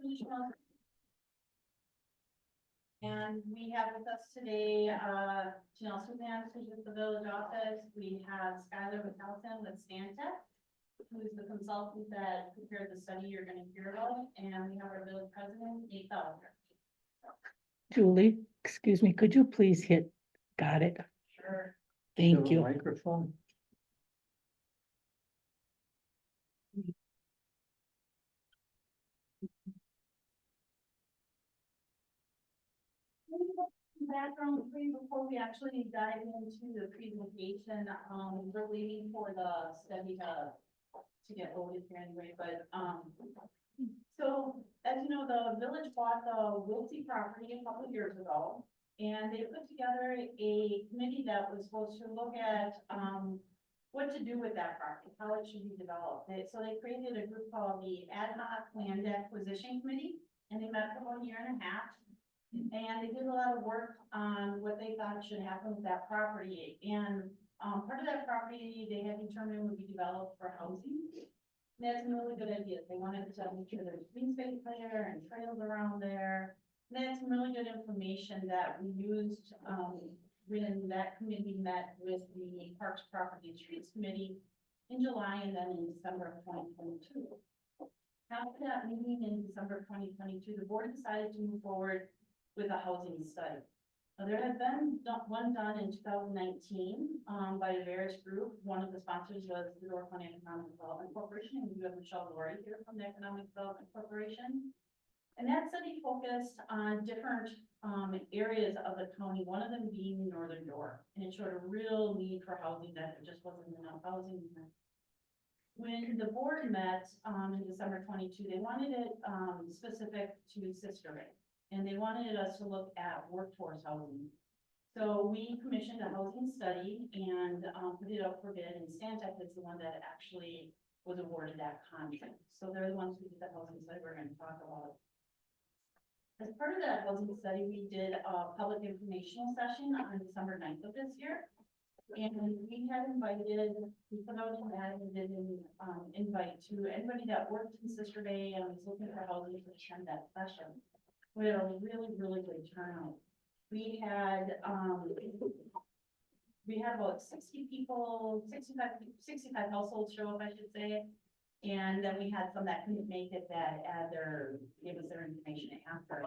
institutional. And we have with us today, Janelle Sudan, who's with the village office. We have Skylar Withalton with Stantec, who's the consultant that prepared the study you're gonna hear about. And we have our village president, Nate Felker. Julie, excuse me, could you please hit, got it? Sure. Thank you. Microphone. Background for you before we actually dive into the presentation. We're waiting for the study to get loaded here anyway, but, so as you know, the village bought the Wiltsey property a couple of years ago. And they put together a committee that was supposed to look at, what to do with that property, how it should be developed. So they created a group called the Ad Hoc Land Acquisition Committee, and they met for about a year and a half. And they did a lot of work on what they thought should happen with that property. And, part of that property they had determined would be developed for housing. And that's a really good idea. They wanted to make sure there's green space there and trails around there. And they had some really good information that we used, when that committee met with the Parks, Property and Streets Committee in July and then in December of 2022. After that meeting in December of 2022, the board decided to move forward with a housing study. Now, there had been one done in 2019 by a various group. One of the sponsors was the North County Economic Development Corporation, and we have Michelle Lori here from the Economic Development Corporation. And that study focused on different areas of the county, one of them being Northern Door. And it showed a real need for housing, that there just wasn't enough housing. When the board met in December 22, they wanted it specific to Sister Ray. And they wanted us to look at workforce housing. So we commissioned a housing study and put it up for bid, and Stantec is the one that actually was awarded that contract. So they're the ones who did the housing study we're going to talk about. As part of that housing study, we did a public informational session on December 9th of this year. And we had invited, we put out an ad and did an invite to anybody that worked in Sister Bay and was looking for housing to attend that session. We had a really, really good turnout. We had about 60 people, 65 households show up, I should say. And then we had some that couldn't make it that gave us their information after.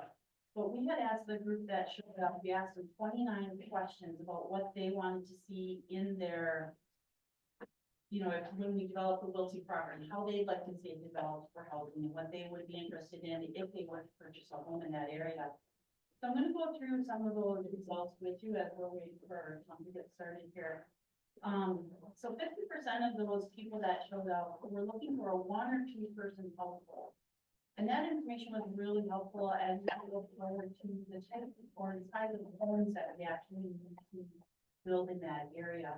But we had asked the group that showed up, we asked them 29 questions about what they wanted to see in their, when we develop the Wiltsey property, how they'd like to see it developed for housing and what they would be interested in if they were to purchase a home in that area. So I'm going to go through some of those results with you as we're waiting for Tom to get started here. So 50% of those people that showed up were looking for a 1 or 2 person household. And that information was really helpful as we look forward to the type or the size of the homes that we actually need to build in that area.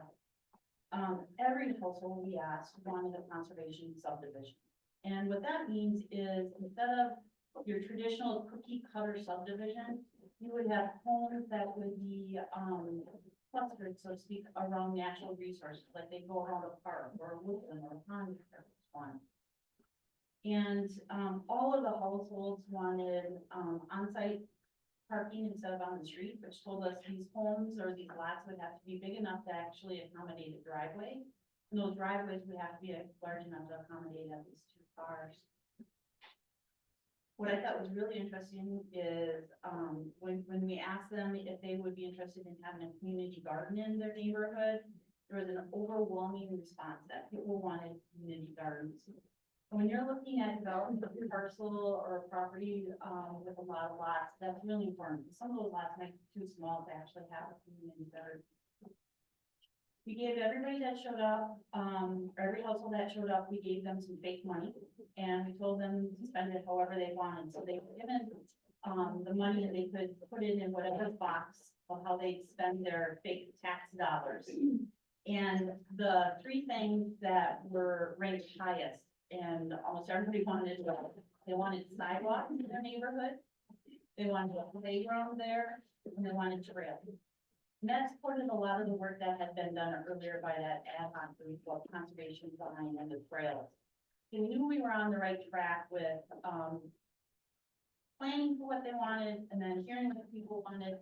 Every household we asked wanted a conservation subdivision. And what that means is instead of your traditional cookie cutter subdivision, you would have homes that would be clustered, so to speak, around natural resources, like they go around a park or a woodland or a pond or one. And all of the households wanted on-site parking instead of on the street, which told us these homes or these lots would have to be big enough to actually accommodate a driveway. And those driveways would have to be large enough to accommodate at least 2 cars. What I thought was really interesting is when we asked them if they would be interested in having a community garden in their neighborhood, there was an overwhelming response that people wanted community gardens. When you're looking at developing a parcel or a property with a lot of lots, that's really important. Some of those lots might be too small to actually have a community garden. We gave everybody that showed up, every household that showed up, we gave them some fake money, and we told them to spend it however they wanted. So they were given the money, and they could put it in whatever box of how they spend their fake tax dollars. And the 3 things that were ranked highest, and almost everybody wanted, they wanted sidewalks in their neighborhood, they wanted a playground there, and they wanted trails. And that supported a lot of the work that had been done earlier by that ad hoc group of conservation design and the trails. We knew we were on the right track with planning for what they wanted and then hearing what the people wanted.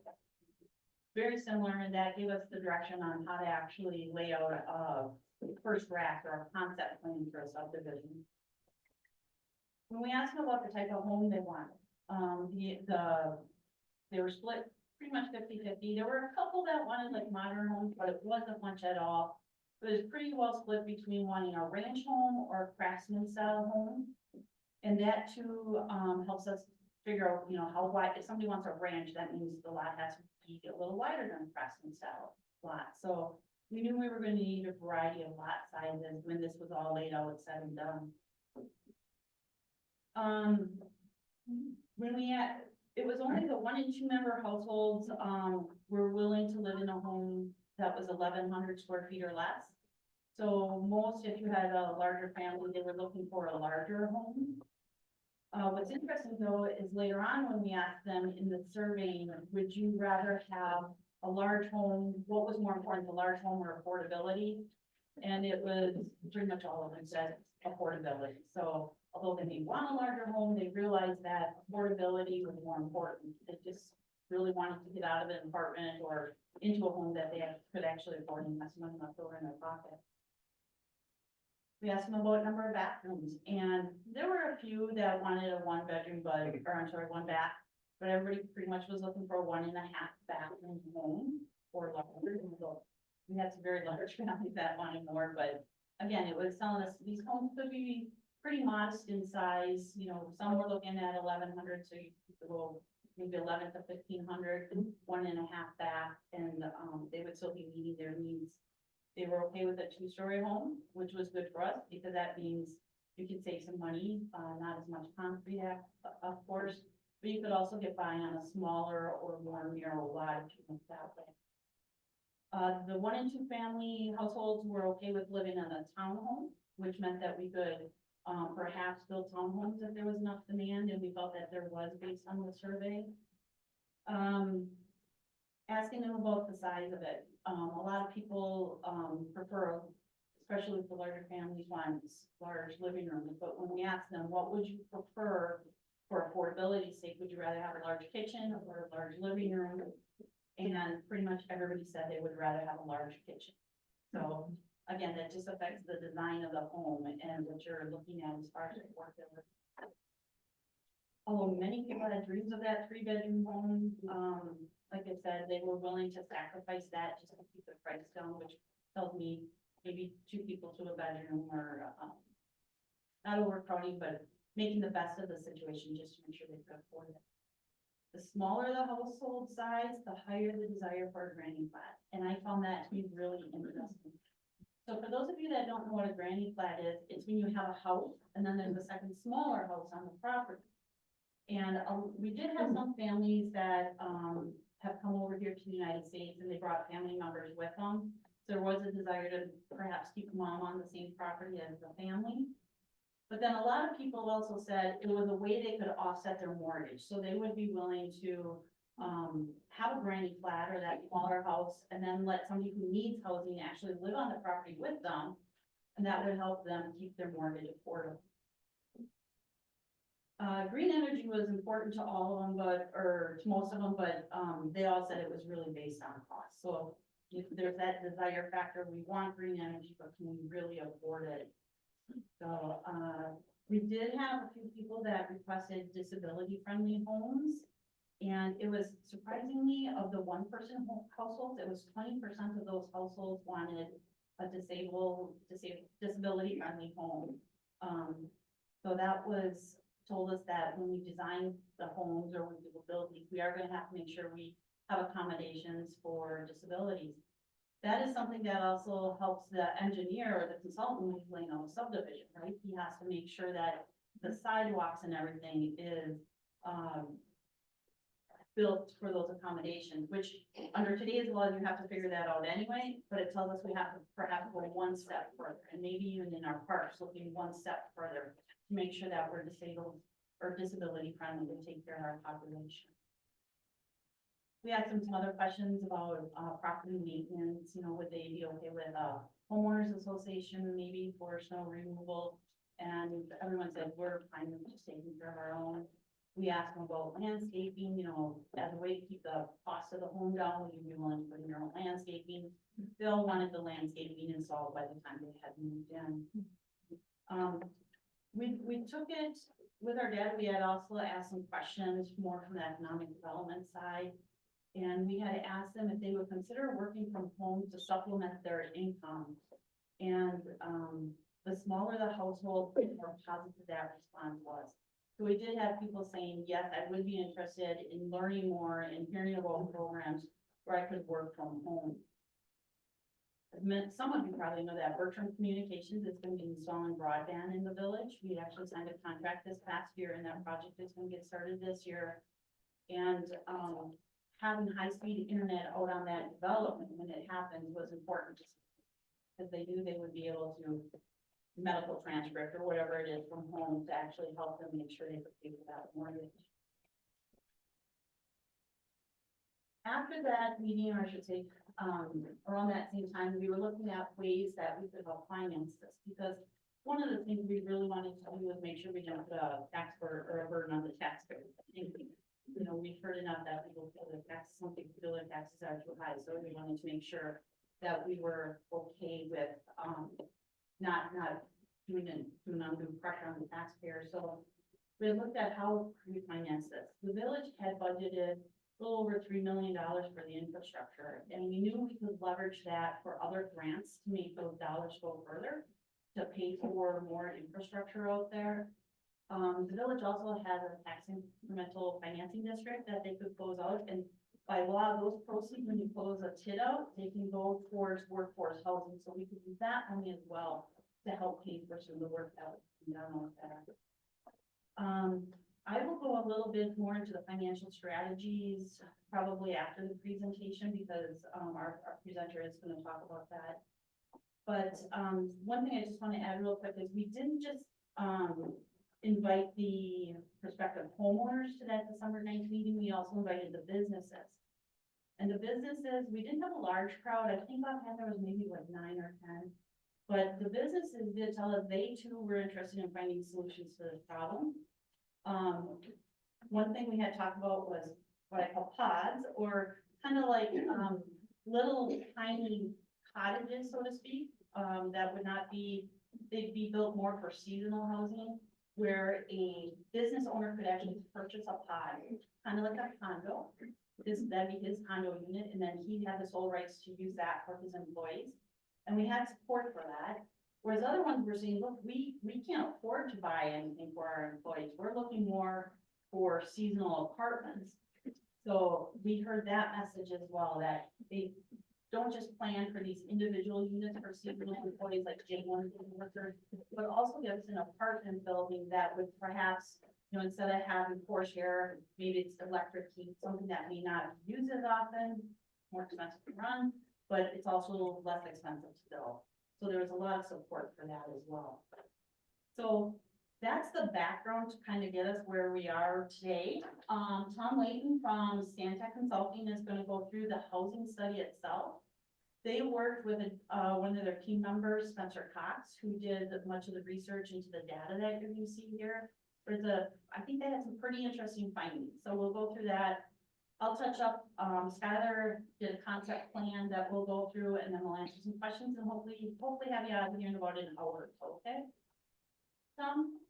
Very similar, and that gave us the direction on how to actually lay out a first draft or a concept plan for a subdivision. When we asked them about the type of home they wanted, they were split pretty much 50-50. There were a couple that wanted like modern homes, but it wasn't much at all. It was pretty well split between wanting a ranch home or a craftsman style home. And that too, helps us figure out, you know, how wide, if somebody wants a ranch, that means the lot has to be a little wider than a craftsman style lot. So we knew we were gonna need a variety of lot sizes when this was all laid out, said and done. It was only the 1 and 2 member households, were willing to live in a home that was 1,100 square feet or less. So most, if you had a larger family, they were looking for a larger home. What's interesting though, is later on when we asked them in the survey, would you rather have a large home? What was more important, the large home or affordability? And it was pretty much all of them said affordability. So although they may want a larger home, they realized that affordability was more important. They just really wanted to get out of an apartment or into a home that they could actually afford and have some money left over in their pocket. We asked them about number of bathrooms, and there were a few that wanted a 1 bedroom, one bath, but everybody pretty much was looking for a 1.5 bathroom home or larger. We had some very large families that wanted more, but again, it was telling us these homes could be pretty modest in size. You know, some were looking at 1,100, so you could go maybe 11 to 1,500, 1.5 bath, and they would still be meeting their needs. They were okay with a 2-story home, which was good for us because that means you could save some money, not as much concrete, of course, but you could also get by on a smaller or more narrow lot if you went that way. The 1 and 2 family households were okay with living in a townhome, which meant that we could perhaps build townhomes if there was enough demand, and we felt that there was based on the survey. Asking them about the size of it. A lot of people prefer, especially with the larger families, wants large living rooms, but when we asked them, what would you prefer for affordability's sake? Would you rather have a large kitchen or a large living room? And pretty much everybody said they would rather have a large kitchen. So again, that just affects the design of the home and what you're looking at as far as affordability. Although many people had dreams of that 3-bedroom home, like I said, they were willing to sacrifice that just to keep the price down, which tells me maybe 2 people to a bedroom or not overcrowding, but making the best of the situation just to make sure they could afford it. The smaller the household size, the higher the desire for a granny flat, and I found that to be really interesting. So for those of you that don't know what a granny flat is, it's when you have a house and then there's a second smaller house on the property. And we did have some families that have come over here to the United States and they brought family members with them. So there was a desire to perhaps keep mom on the same property as the family. But then a lot of people also said it was a way they could offset their mortgage. So they would be willing to have a granny flat or that smaller house and then let somebody who needs housing actually live on the property with them. And that would help them keep their mortgage affordable. Green energy was important to all of them, or to most of them, but they all said it was really based on cost. So if there's that desire factor, we want green energy, but can we really afford it? So we did have a few people that requested disability-friendly homes, and it was surprisingly of the 1-person households, it was 20% of those households wanted a disability-friendly home. So that told us that when we design the homes or when we build these, we are going to have to make sure we have accommodations for disabilities. That is something that also helps the engineer or the consultant when he's laying out a subdivision, right? He has to make sure that the sidewalks and everything is built for those accommodations, which under today's law, you have to figure that out anyway, but it tells us we have to perhaps go 1 step further, and maybe even in our parks, looking 1 step further to make sure that we're disabled or disability friendly to take care of our population. We had some other questions about property maintenance. You know, would they be okay with a homeowners association maybe for snow removal? And everyone said we're fine with just taking care of our own. We asked them about landscaping, you know, as a way to keep the cost of the home down, would you be willing to put in your own landscaping? Bill wanted the landscaping installed by the time they had moved in. We took it with our dad, we had also asked some questions more from the economic development side. And we had asked them if they would consider working from home to supplement their income. And, the smaller the household, the more positive that response was. So we did have people saying, yes, I would be interested in learning more and hearing about programs where I could work from home. Some of you probably know that Bertram Communications is going to be installing broadband in the village. We actually signed a contract this past year, and that project is going to get started this year. And, having high-speed internet out on that development when it happens was important, because they knew they would be able to medical transcript or whatever it is from home to actually help them make sure they could pay for that mortgage. After that meeting, or I should say, around that same time, we were looking at ways that we could help finance this, because one of the things we really wanted to do was make sure we don't put a tax burden or a burden on the taxpayers. You know, we've heard enough that people feel the taxes, some people feel their taxes are too high, so we wanted to make sure that we were okay with, not doing undue pressure on the taxpayer. So we looked at how we finance this. The village had budgeted a little over $3 million for the infrastructure, and we knew we could leverage that for other grants to make those dollars go further, to pay for more infrastructure out there. The village also has a tax incremental financing district that they could close out, and by law, those proceeds, when you close a TID out, they can go towards workforce housing, so we could use that money as well to help pay for some of the work that was done on that. I will go a little bit more into the financial strategies probably after the presentation, because our presenter is going to talk about that. But one thing I just want to add real quick is we didn't just invite the prospective homeowners to that December 9th meeting. We also invited the businesses. And the businesses, we didn't have a large crowd. I think offhand there was maybe like 9 or 10. But the businesses did tell us they too were interested in finding solutions to this problem. One thing we had talked about was what I call pods, or kind of like little tiny cottages, so to speak, that would not be, they'd be built more for seasonal housing, where a business owner could actually purchase a pod, kind of like a condo. That'd be his condo unit, and then he'd have the sole rights to use that for his employees. And we had support for that. Whereas other ones were saying, look, we can't afford to buy anything for our employees. We're looking more for seasonal apartments. So we heard that message as well, that they don't just plan for these individual units for seasonal employees like J1 workers, but also give us an apartment building that would perhaps, you know, instead of having forced air, maybe it's electric heat, something that may not use as often, more expensive to run, but it's also less expensive to build. So there was a lot of support for that as well. So that's the background to kind of get us where we are today. Tom Layton from Stantec Consulting is going to go through the housing study itself. They worked with one of their team members, Spencer Cox, who did much of the research into the data that you're going to see here. I think they had some pretty interesting findings. So we'll go through that. I'll touch up, Skylar did a concept plan that we'll go through, and then we'll answer some questions, and hopefully have you out here in about an hour, okay? Tom?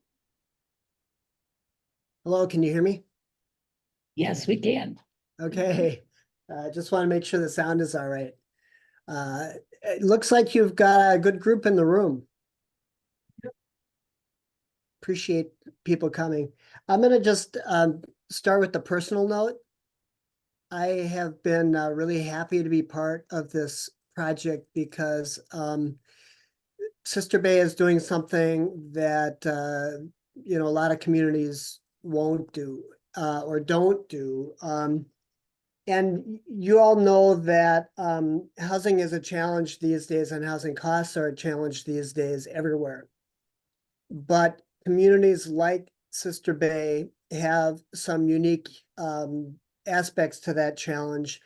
Hello, can you hear me? Yes, we can. Okay, just want to make sure the sound is all right. It looks like you've got a good group in the room. Appreciate people coming. I'm gonna just start with the personal note. I have been really happy to be part of this project because Sister Bay is doing something that you know, a lot of communities won't do or don't do. And you all know that housing is a challenge these days, and housing costs are a challenge these days everywhere. But communities like Sister Bay have some unique aspects to that challenge,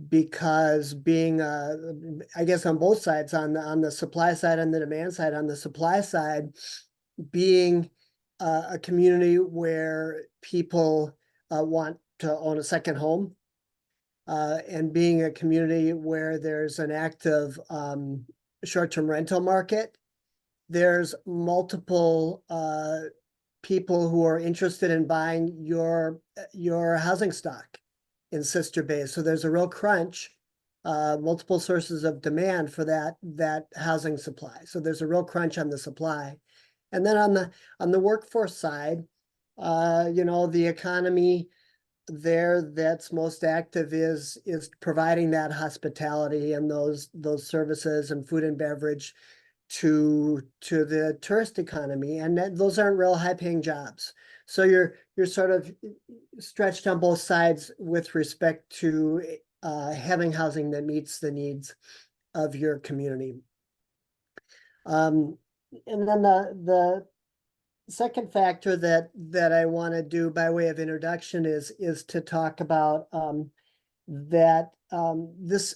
because being I guess on both sides, on the supply side and the demand side, on the supply side, being a community where people want to own a second home. And being a community where there's an active short-term rental market, there's multiple people who are interested in buying your housing stock in Sister Bay. So there's a real crunch, multiple sources of demand for that housing supply. So there's a real crunch on the supply. And then on the workforce side, the economy there that's most active is providing that hospitality and those services and food and beverage to the tourist economy, and those aren't real high-paying jobs. So you're sort of stretched on both sides with respect to having housing that meets the needs of your community. And then the second factor that I want to do by way of introduction is to talk about that this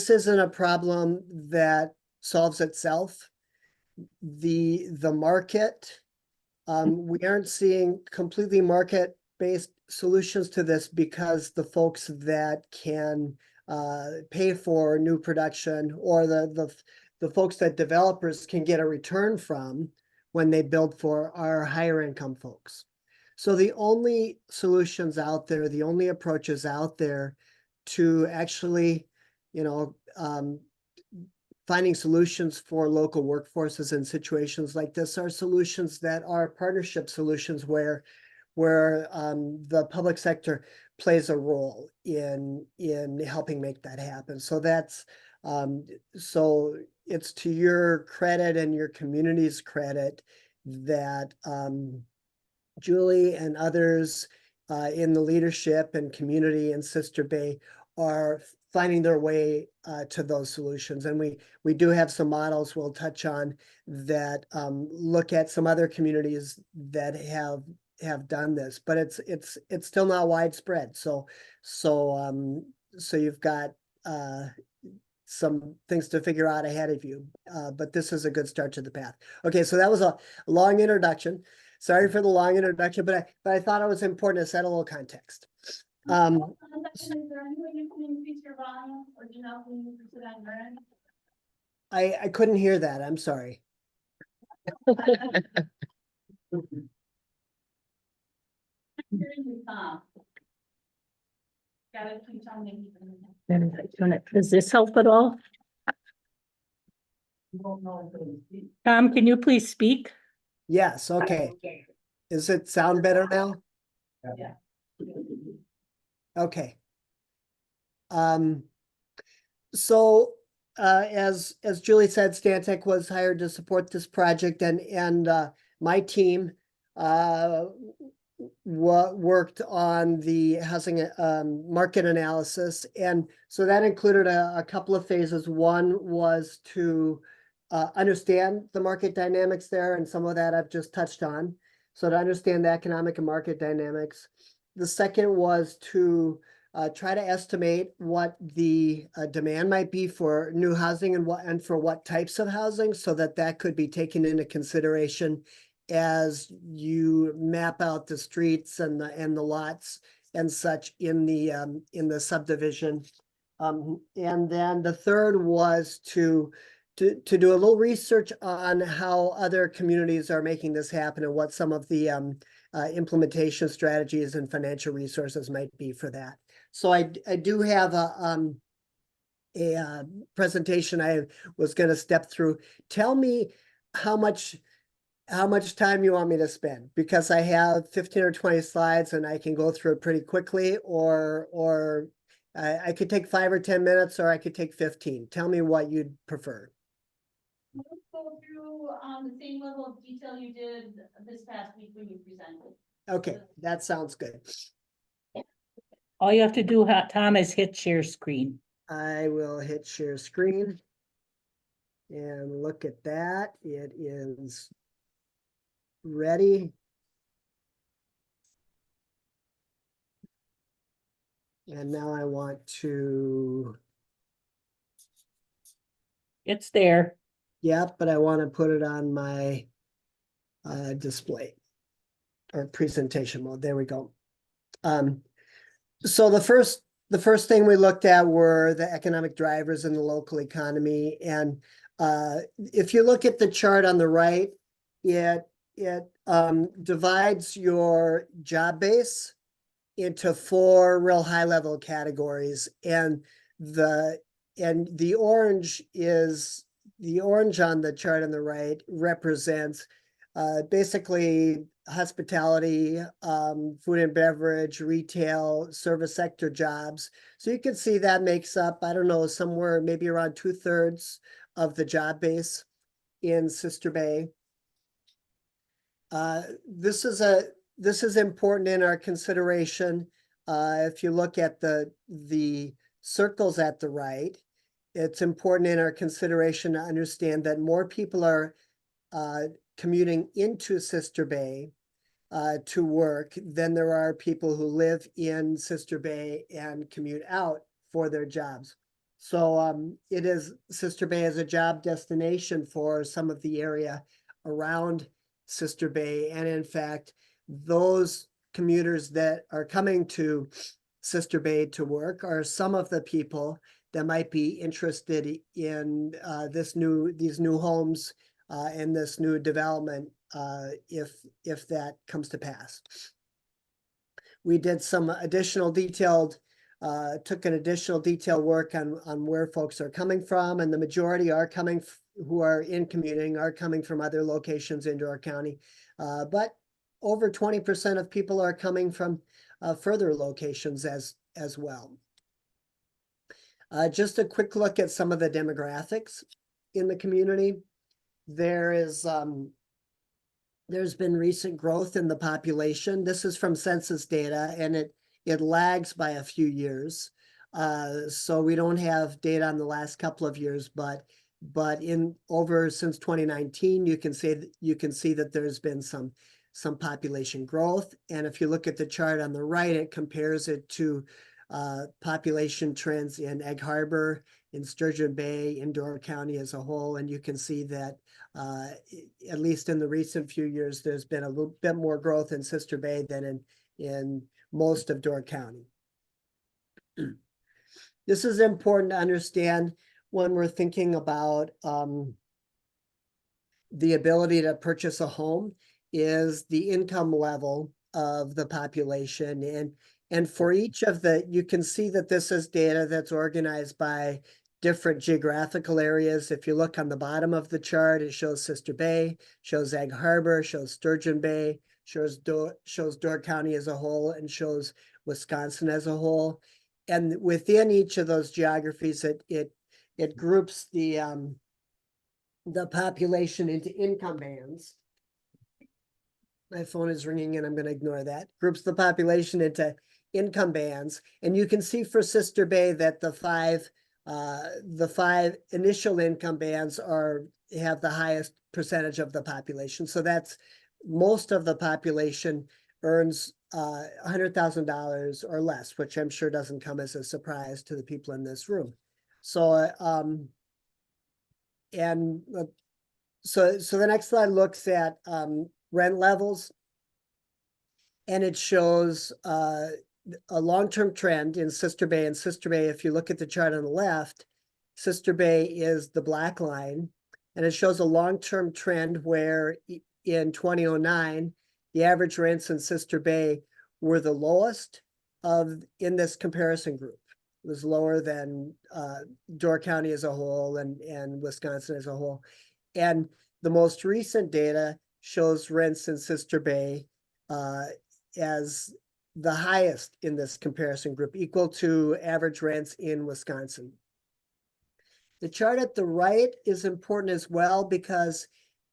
isn't a problem that solves itself. The market, we aren't seeing completely market-based solutions to this because the folks that can pay for new production, or the folks that developers can get a return from when they build for, are higher income folks. So the only solutions out there, the only approaches out there to actually, finding solutions for local workforces in situations like this are solutions that are partnership solutions where the public sector plays a role in helping make that happen. So that's so it's to your credit and your community's credit that Julie and others in the leadership and community in Sister Bay are finding their way to those solutions. And we do have some models we'll touch on that look at some other communities that have done this, but it's still not widespread. So you've got some things to figure out ahead of you, but this is a good start to the path. Okay, so that was a long introduction. Sorry for the long introduction, but I thought it was important to set a little context. Is there any way you can increase your volume, or do you know when you put it on your end? I couldn't hear that. I'm sorry. Hearing you, gotta keep telling me. Does this help at all? Tom, can you please speak? Yes, okay. Does it sound better now? Yeah. Okay. So as Julie said, Stantec was hired to support this project, and my team worked on the housing market analysis. And so that included a couple of phases. One was to understand the market dynamics there, and some of that I've just touched on. So to understand the economic and market dynamics. The second was to try to estimate what the demand might be for new housing and for what types of housing, so that could be taken into consideration as you map out the streets and the lots and such in the subdivision. And then the third was to do a little research on how other communities are making this happen and what some of the implementation strategies and financial resources might be for that. So I do have a presentation I was going to step through. Tell me how much time you want me to spend, because I have 15 or 20 slides and I can go through it pretty quickly, or I could take 5 or 10 minutes, or I could take 15. Tell me what you'd prefer. Let's go through the same level of detail you did this past week when you presented. Okay, that sounds good. All you have to do, Tom, is hit share screen. I will hit share screen and look at that. It is ready. And now I want to, It's there. yeah, but I want to put it on my display. or presentation mode. There we go. So the first thing we looked at were the economic drivers in the local economy. And if you look at the chart on the right, it divides your job base into 4 real high level categories. And the orange on the chart on the right represents basically hospitality, food and beverage, retail, service sector jobs. So you can see that makes up, I don't know, somewhere maybe around 2/3 of the job base in Sister Bay. This is important in our consideration. If you look at the circles at the right, it's important in our consideration to understand that more people are commuting into Sister Bay to work than there are people who live in Sister Bay and commute out for their jobs. So Sister Bay is a job destination for some of the area around Sister Bay. And in fact, those commuters that are coming to Sister Bay to work are some of the people that might be interested in these new homes and this new development if that comes to pass. We did some additional detailed work on where folks are coming from, and the majority are coming who are in commuting are coming from other locations in Door County, but over 20% of people are coming from further locations as well. Just a quick look at some of the demographics in the community. There's been recent growth in the population. This is from census data, and it lags by a few years. So we don't have data on the last couple of years, but since 2019, you can see that there's been some population growth. And if you look at the chart on the right, it compares it to population trends in Egg Harbor, in Sturgeon Bay, in Door County as a whole. And you can see that at least in the recent few years, there's been a little bit more growth in Sister Bay than in most of Door County. This is important to understand when we're thinking about the ability to purchase a home is the income level of the population. And for each of you can see that this is data that's organized by different geographical areas. If you look on the bottom of the chart, it shows Sister Bay, shows Egg Harbor, shows Sturgeon Bay, shows Door County as a whole, and shows Wisconsin as a whole. And within each of those geographies, it groups the population into income bands. My phone is ringing and I'm going to ignore that. Groups the population into income bands. And you can see for Sister Bay that the five initial income bands have the highest percentage of the population. So that's most of the population earns $100,000 or less, which I'm sure doesn't come as a surprise to the people in this room. So so the next slide looks at rent levels, and it shows a long-term trend in Sister Bay. And Sister Bay, if you look at the chart on the left, Sister Bay is the black line, and it shows a long-term trend where in 2009, the average rents in Sister Bay were the lowest in this comparison group. It was lower than Door County as a whole and Wisconsin as a whole. And the most recent data shows rents in Sister Bay as the highest in this comparison group, equal to average rents in Wisconsin. The chart at the right is important as well because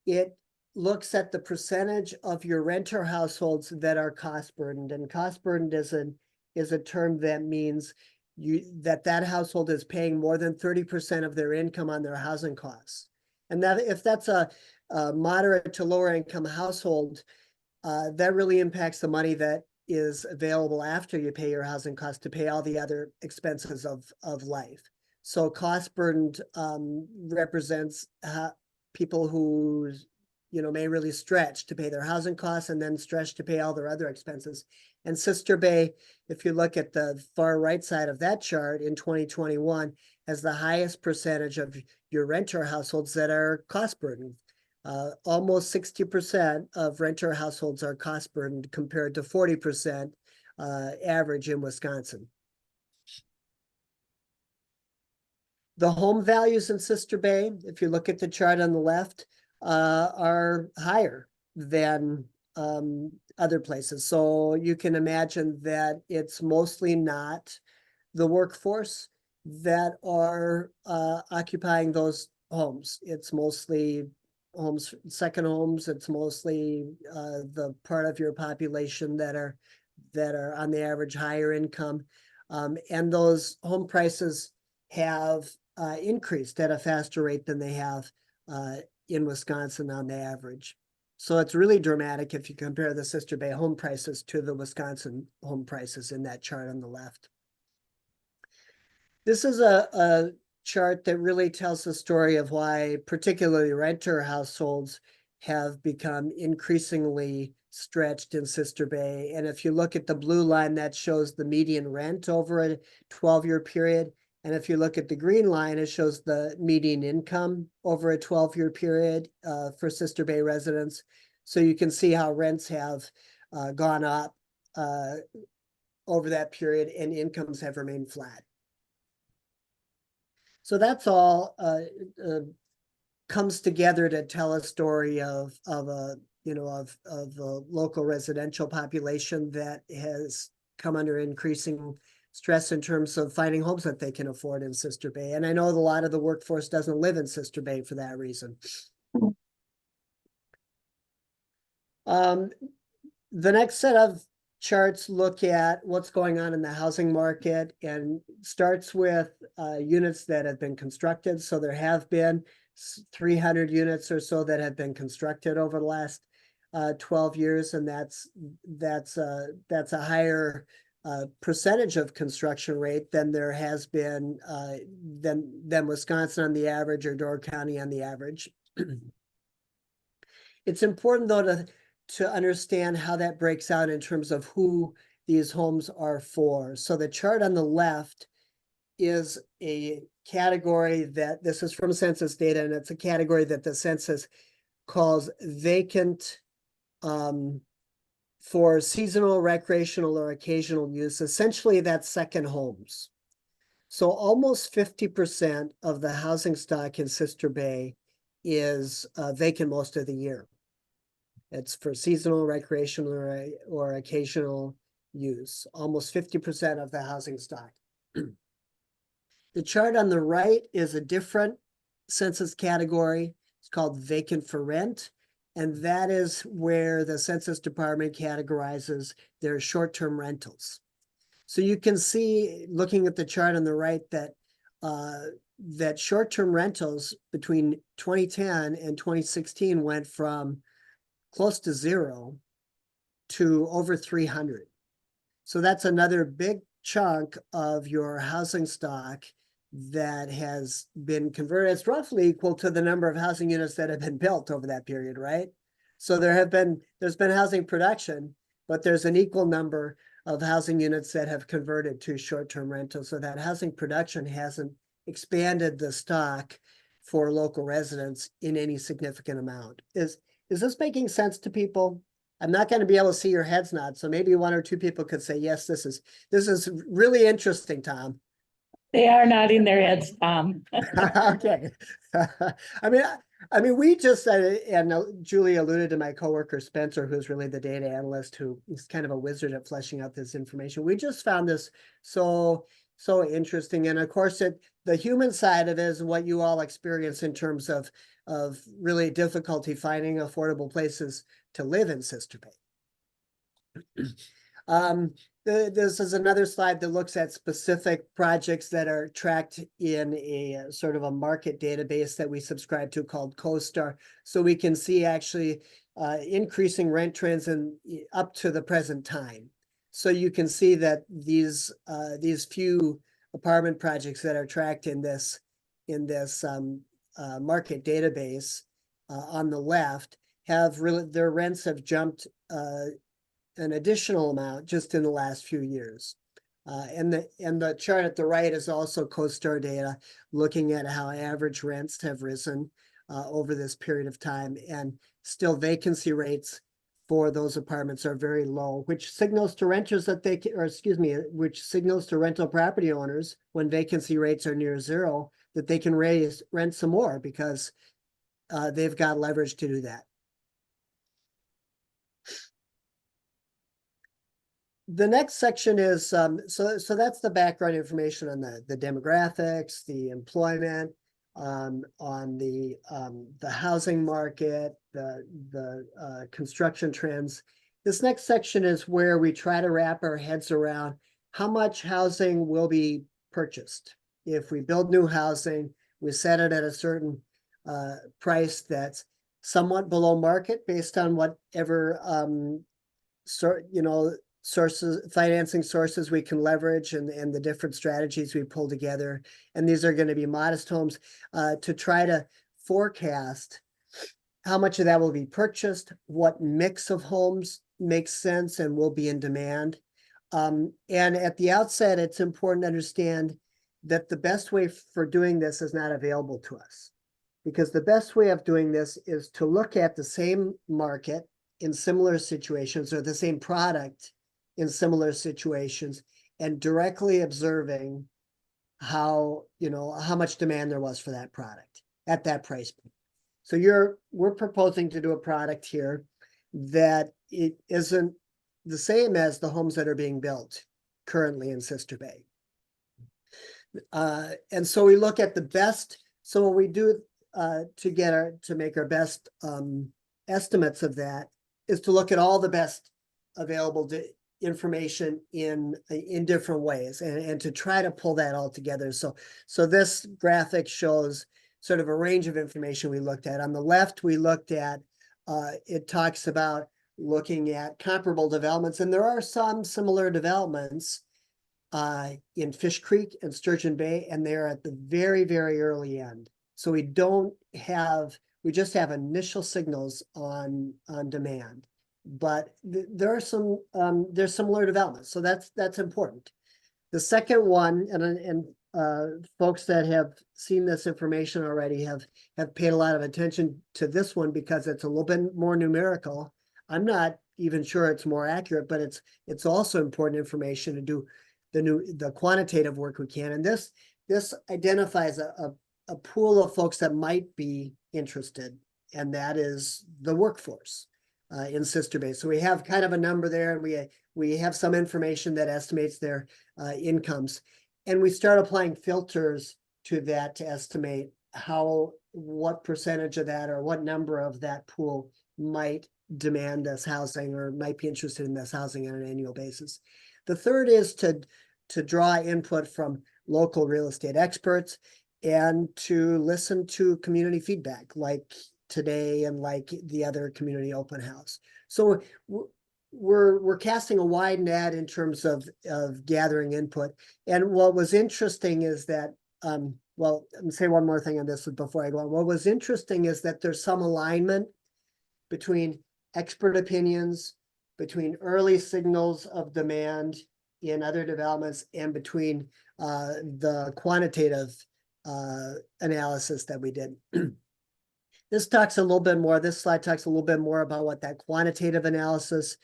it looks at the percentage of your renter households that are cost burdened. And cost burdened is a term that means that household is paying more than 30% of their income on their housing costs. And that if that's a moderate to lower income household, that really impacts the money that is available after you pay your housing costs to pay all the other expenses of life. So cost burdened represents people whose may really stretch to pay their housing costs and then stretch to pay all their other expenses. And Sister Bay, if you look at the far right side of that chart in 2021, has the highest percentage of your renter households that are cost burdened. Almost 60% of renter households are cost burdened compared to 40% average in Wisconsin. The home values in Sister Bay, if you look at the chart on the left, are higher than other places. So you can imagine that it's mostly not the workforce that are occupying those homes. It's mostly homes, second homes. It's mostly the part of your population that are on the average higher income. And those home prices have increased at a faster rate than they have in Wisconsin on the average. So it's really dramatic if you compare the Sister Bay home prices to the Wisconsin home prices in that chart on the left. This is a chart that really tells the story of why particularly renter households have become increasingly stretched in Sister Bay. And if you look at the blue line, that shows the median rent over a 12-year period. And if you look at the green line, it shows the median income over a 12-year period for Sister Bay residents. So you can see how rents have gone up over that period and incomes have remained flat. So that's all comes together to tell a story of a local residential population that has come under increasing stress in terms of finding homes that they can afford in Sister Bay. And I know a lot of the workforce doesn't live in Sister Bay for that reason. The next set of charts look at what's going on in the housing market and starts with units that have been constructed. So there have been 300 units or so that have been constructed over the last 12 years, and that's a higher percentage of construction rate than there has been than Wisconsin on the average or Door County on the average. It's important though to understand how that breaks out in terms of who these homes are for. So the chart on the left is a category that this is from census data, and it's a category that the census calls vacant for seasonal, recreational, or occasional use. Essentially, that's second homes. So almost 50% of the housing stock in Sister Bay is vacant most of the year. It's for seasonal, recreational, or occasional use, almost 50% of the housing stock. The chart on the right is a different census category. It's called vacant for rent. And that is where the Census Department categorizes their short-term rentals. So you can see, looking at the chart on the right, that that short-term rentals between 2010 and 2016 went from close to 0 to over 300. So that's another big chunk of your housing stock that has been converted. It's roughly equal to the number of housing units that have been built over that period, right? So there's been housing production, but there's an equal number of housing units that have converted to short-term rentals. So that housing production hasn't expanded the stock for local residents in any significant amount. Is this making sense to people? I'm not going to be able to see your heads nod, so maybe one or two people could say, yes, this is really interesting, Tom. They are nodding their heads, Tom. Okay. I mean, we just, and Julie alluded to my coworker, Spencer, who's really the data analyst, who is kind of a wizard at fleshing out this information. We just found this so interesting. And of course, the human side of it is what you all experience in terms of really difficulty finding affordable places to live in Sister Bay. This is another slide that looks at specific projects that are tracked in a sort of a market database that we subscribe to called CoStar. So we can see actually increasing rent trends up to the present time. So you can see that these few apartment projects that are tracked in this market database on the left have really, their rents have jumped an additional amount just in the last few years. And the chart at the right is also CoStar data, looking at how average rents have risen over this period of time, and still vacancy rates for those apartments are very low, which signals to renters that they can, or excuse me, which signals to rental property owners when vacancy rates are near zero, that they can raise rent some more because they've got leverage to do that. The next section is, so that's the background information on the demographics, the employment, on the housing market, the construction trends. This next section is where we try to wrap our heads around how much housing will be purchased. If we build new housing, we set it at a certain price that's somewhat below market based on whatever financing sources we can leverage and the different strategies we pull together. And these are going to be modest homes to try to forecast how much of that will be purchased, what mix of homes makes sense and will be in demand. And at the outset, it's important to understand that the best way for doing this is not available to us, because the best way of doing this is to look at the same market in similar situations, or the same product in similar situations, and directly observing how much demand there was for that product at that price point. So we're proposing to do a product here that it isn't the same as the homes that are being built currently in Sister Bay. And so we look at the best. So what we do to make our best estimates of that is to look at all the best available information in different ways, and to try to pull that all together. So this graphic shows sort of a range of information we looked at. On the left, we looked at, it talks about looking at comparable developments, and there are some similar developments in Fish Creek and Sturgeon Bay, and they're at the very, very early end. So we just have initial signals on demand, but there are some there's similar developments, so that's important. The second one, and folks that have seen this information already have paid a lot of attention to this one because it's a little bit more numerical. I'm not even sure it's more accurate, but it's also important information to do the quantitative work we can. And this identifies a pool of folks that might be interested, and that is the workforce in Sister Bay. So we have kind of a number there, and we have some information that estimates their incomes, and we start applying filters to that to estimate what percentage of that or what number of that pool might demand this housing or might be interested in this housing on an annual basis. The third is to draw input from local real estate experts and to listen to community feedback like today and like the other community open house. So we're casting a wide net in terms of gathering input. And what was interesting is that, well, let me say one more thing on this before I go on. What was interesting is that there's some alignment between expert opinions, between early signals of demand in other developments, and between the quantitative analysis that we did. This slide talks a little bit more about what that quantitative analysis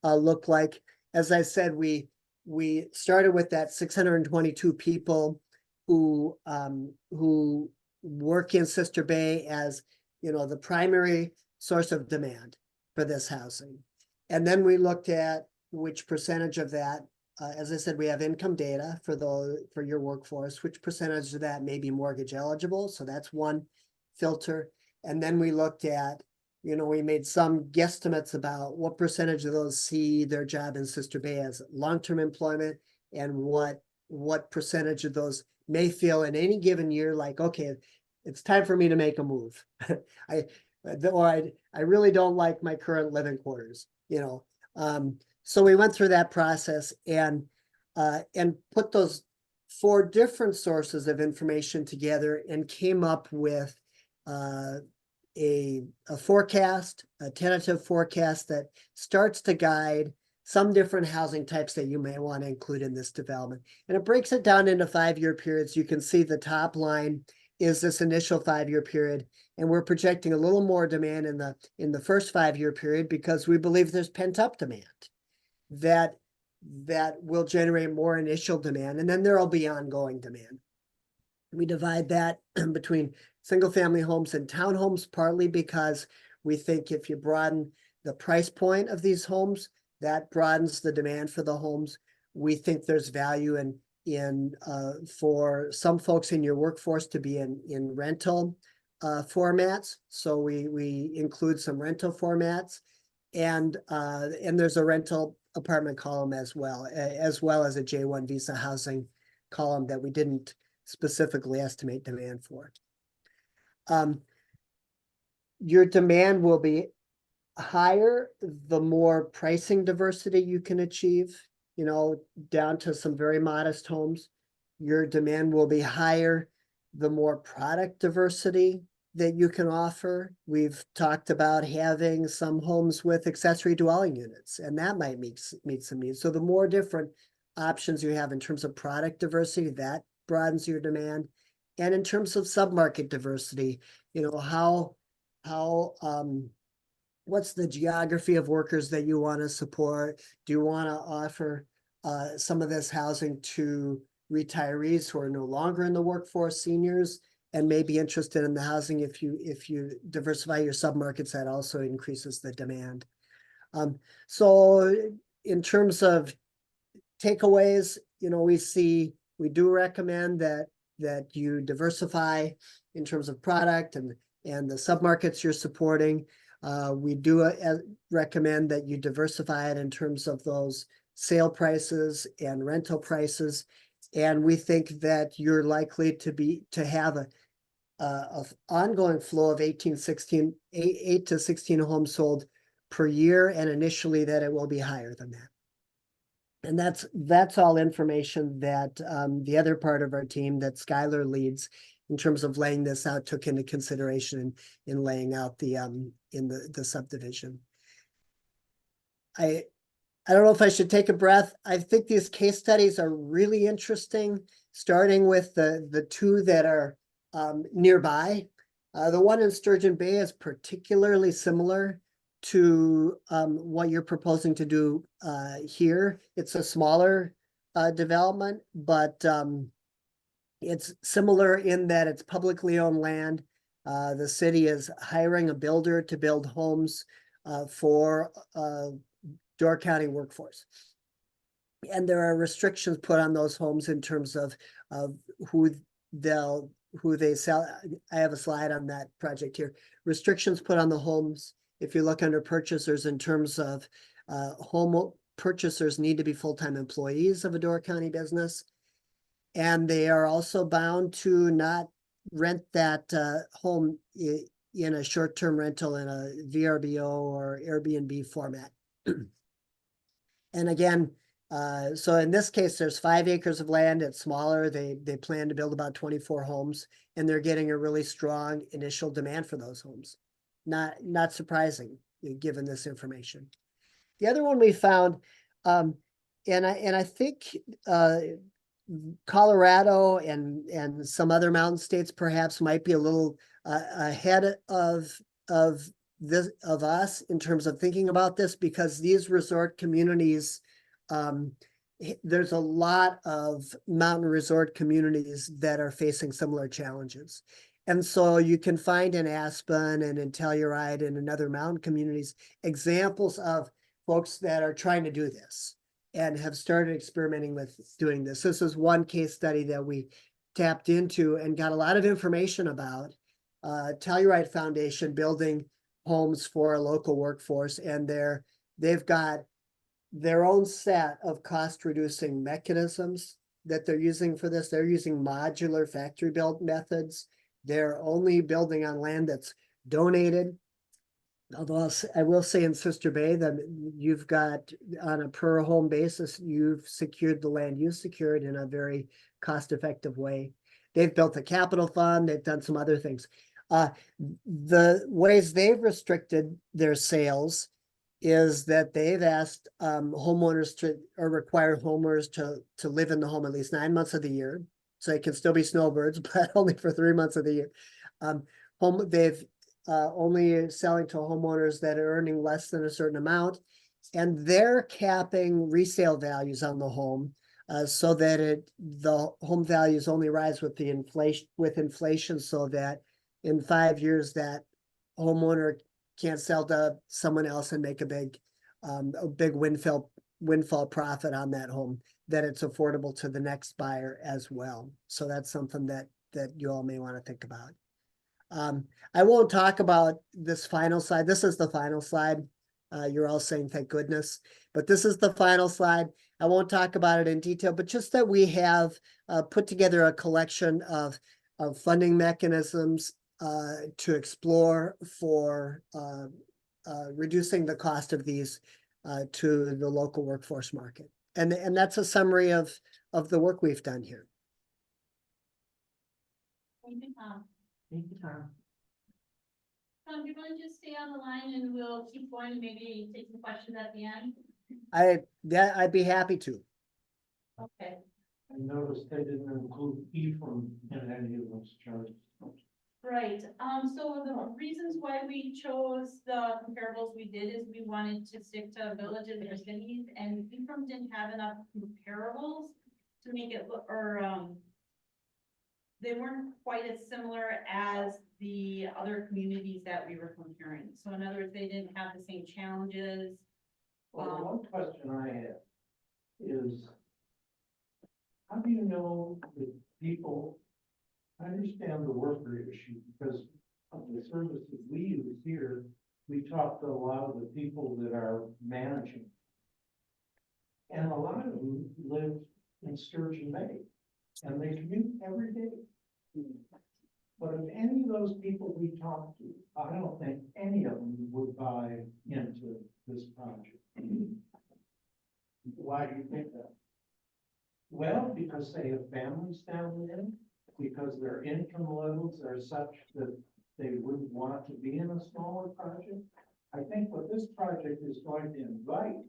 looked like. As I said, we started with that 622 people who work in Sister Bay as the primary source of demand for this housing. And then we looked at which percentage of that, as I said, we have income data for your workforce, which percentage of that may be mortgage eligible. So that's one filter. And then we looked at, we made some guesstimates about what percentage of those see their job in Sister Bay as long-term employment, and what percentage of those may feel in any given year like, okay, it's time for me to make a move. I really don't like my current living quarters, So we went through that process and put those 4 different sources of information together and came up with a forecast, a tentative forecast that starts to guide some different housing types that you may want to include in this development. And it breaks it down into 5-year periods. You can see the top line is this initial 5-year period. And we're projecting a little more demand in the first 5-year period because we believe there's pent-up demand that will generate more initial demand, and then there will be ongoing demand. We divide that between single-family homes and townhomes, partly because we think if you broaden the price point of these homes, that broadens the demand for the homes. We think there's value in for some folks in your workforce to be in rental formats. So we include some rental formats, and there's a rental apartment column as well as a J1 visa housing column that we didn't specifically estimate demand for. Your demand will be higher the more pricing diversity you can achieve, down to some very modest homes. Your demand will be higher the more product diversity that you can offer. We've talked about having some homes with accessory dwelling units, and that might meet some needs. So the more different options you have in terms of product diversity, that broadens your demand. And in terms of submarket diversity, what's the geography of workers that you want to support? Do you want to offer some of this housing to retirees who are no longer in the workforce, seniors, and may be interested in the housing? If you diversify your submarkets, that also increases the demand. So in terms of takeaways, we do recommend that you diversify in terms of product and the submarkets you're supporting. We do recommend that you diversify it in terms of those sale prices and rental prices. And we think that you're likely to have a ongoing flow of 8 to 16 homes sold per year, and initially that it will be higher than that. And that's all information that the other part of our team that Skylar leads in terms of laying this out took into consideration in laying out the subdivision. I don't know if I should take a breath. I think these case studies are really interesting, starting with the two that are nearby. The one in Sturgeon Bay is particularly similar to what you're proposing to do here. It's a smaller development, but it's similar in that it's publicly owned land. The city is hiring a builder to build homes for Door County workforce. And there are restrictions put on those homes in terms of who they sell. I have a slide on that project here. Restrictions put on the homes. If you look under purchasers in terms of home purchasers need to be full-time employees of a Door County business. And they are also bound to not rent that home in a short-term rental in a VRBO or Airbnb format. And again, so in this case, there's 5 acres of land. It's smaller. They plan to build about 24 homes, and they're getting a really strong initial demand for those homes. Not surprising given this information. The other one we found, and I think Colorado and some other mountain states perhaps might be a little ahead of us in terms of thinking about this, because these resort communities, there's a lot of mountain resort communities that are facing similar challenges. And so you can find in Aspen and in Telluride and in other mountain communities examples of folks that are trying to do this and have started experimenting with doing this. This is one case study that we tapped into and got a lot of information about. Telluride Foundation building homes for a local workforce, and they've got their own set of cost reducing mechanisms that they're using for this. They're using modular factory built methods. They're only building on land that's donated. Although I will say in Sister Bay that you've got, on a per home basis, you've secured the land you secured in a very cost effective way. They've built a capital fund. They've done some other things. The ways they've restricted their sales is that they've asked homeowners to, or require homeowners to live in the home at least 9 months of the year. So it can still be snowbirds, but only for 3 months of the year. They've only selling to homeowners that are earning less than a certain amount. And they're capping resale values on the home so that the home values only rise with the inflation, so that in 5 years that homeowner can't sell to someone else and make a big windfall profit on that home, that it's affordable to the next buyer as well. So that's something that you all may want to think about. I won't talk about this final slide. This is the final slide. You're all saying thank goodness, but this is the final slide. I won't talk about it in detail, but just that we have put together a collection of funding mechanisms to explore for reducing the cost of these to the local workforce market. And that's a summary of the work we've done here. Thank you, Tom. Thank you, Tom. Tom, do you want to just stay on the line and we'll keep going and maybe take some questions at the end? I'd be happy to. Okay. I noticed they didn't include Ephraim in any of those charts. Right, so the reasons why we chose the comparables we did is we wanted to stick to villages or cities, and Ephraim didn't have enough comparables to make it look, or, they weren't quite as similar as the other communities that we were comparing. So in other words, they didn't have the same challenges. Well, the one question I have is, how do you know that people, I understand the worker issue because of the services we use here, we talk to a lot of the people that are managing. And a lot of them live in Sturgeon Bay and they commute every day. But if any of those people we talk to, I don't think any of them would buy into this project. Why do you think that? Well, because they have families down there, because their income levels are such that they wouldn't want to be in a smaller project. I think what this project is going to invite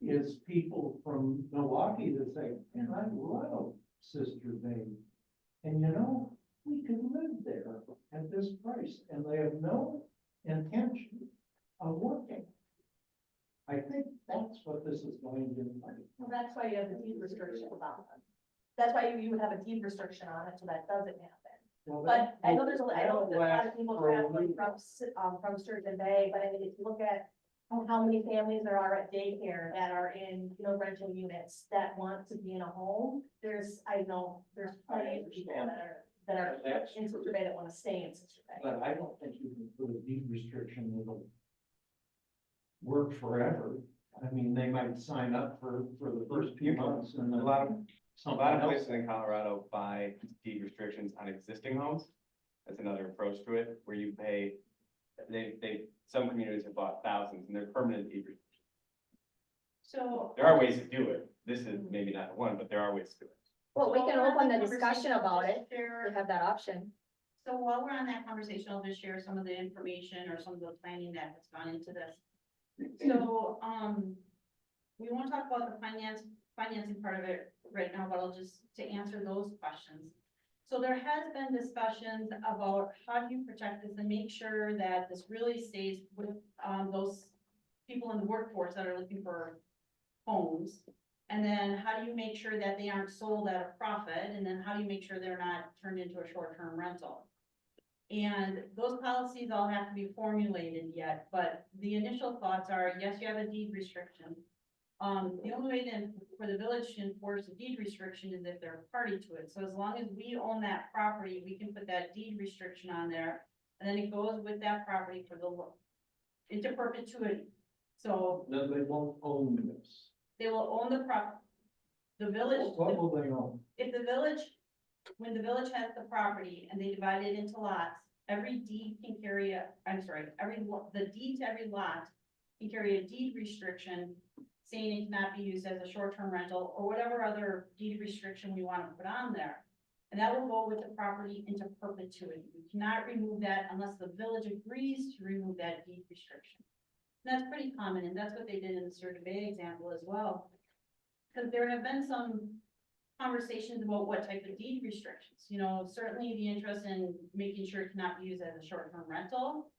is people from Milwaukee that say, man, I love Sister Bay. And you know, we can live there at this price, and they have no intention of working. I think that's what this is going to invite. Well, that's why you have the deed restrictions on it. That's why you would have a deed restriction on it, so that doesn't happen. Well, But I know there's that'll a lot of last people for a traveling week. from Sturgeon Bay, but I mean, if you look at how many families there are at daycare that are in, rental units that want to be in a home, I know there's plenty of people that are That's in Sister Bay that want to stay in Sister Bay. But I don't think you can put a deed restriction that'll work forever. I mean, they might sign up for the first few months and then A lot of something else. places in Colorado buy deed restrictions on existing homes. That's another approach to it, where you pay, some communities have bought thousands and they're permanent deed restrictions. So. There are ways to do it. This is maybe not the one, but there are ways to do it. Well, we So can while we're open on the that discussion conversation, about I'll it, just share- we have that option. So while we're on that conversation, I'll just share some of the information or some of the planning that has gone into this. So, we won't talk about the financing part of it right now, but I'll just to answer those questions. So there has been discussions about how do you protect this and make sure that this really stays with, those people in the workforce that are looking for homes. And then how do you make sure that they aren't sold at a profit? And then how do you make sure they're not turned into a short-term rental? And those policies all have to be formulated yet, but the initial thoughts are, yes, you have a deed restriction. The only way then for the village to enforce a deed restriction is if they're a party to it. So as long as we own that property, we can put that deed restriction on there. And then it goes with that property for into perpetuity. So Then they won't own this. they will own the village. What will they own? If the village, when the village has the property and they divide it into lots, every deed can carry the deed to every lot can carry a deed restriction saying it cannot be used as a short-term rental or whatever other deed restriction we want to put on there. And that will go with the property into perpetuity. You cannot remove that unless the village agrees to remove that deed restriction. And that's pretty common, and that's what they did in the Sturgeon Bay example as well. Because there have been some conversations about what type of deed restrictions, you know, certainly the interest in making sure it cannot be used as a short-term rental.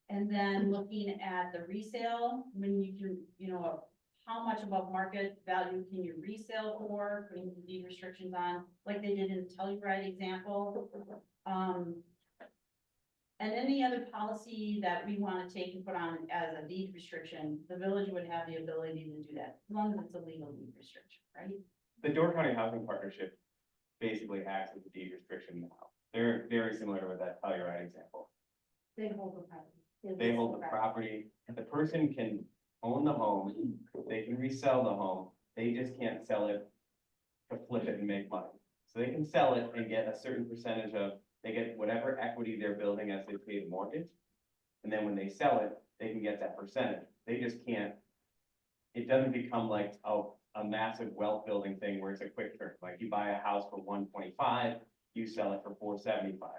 And then looking at the resale, when you can, you know, how much above market value can you resale for, putting the deed restrictions on, like they did in the Telluride example. And any other policy that we want to take and put on as a deed restriction, the village would have the ability to do that, as long as it's a legal deed restriction, right? The Door County Housing Partnership basically acts as a deed restriction now. They're very similar to that Telluride example. They hold the property. They hold the property, and the person can own the home, they can resell the home, they just can't sell it to flip it and make money. So they can sell it and get a certain percentage of, they get whatever equity they're building as they pay the mortgage. And then when they sell it, they can get that percentage. They just can't, it doesn't become like a massive wealth building thing where it's a quick turn. Like you buy a house for 125, you sell it for 475.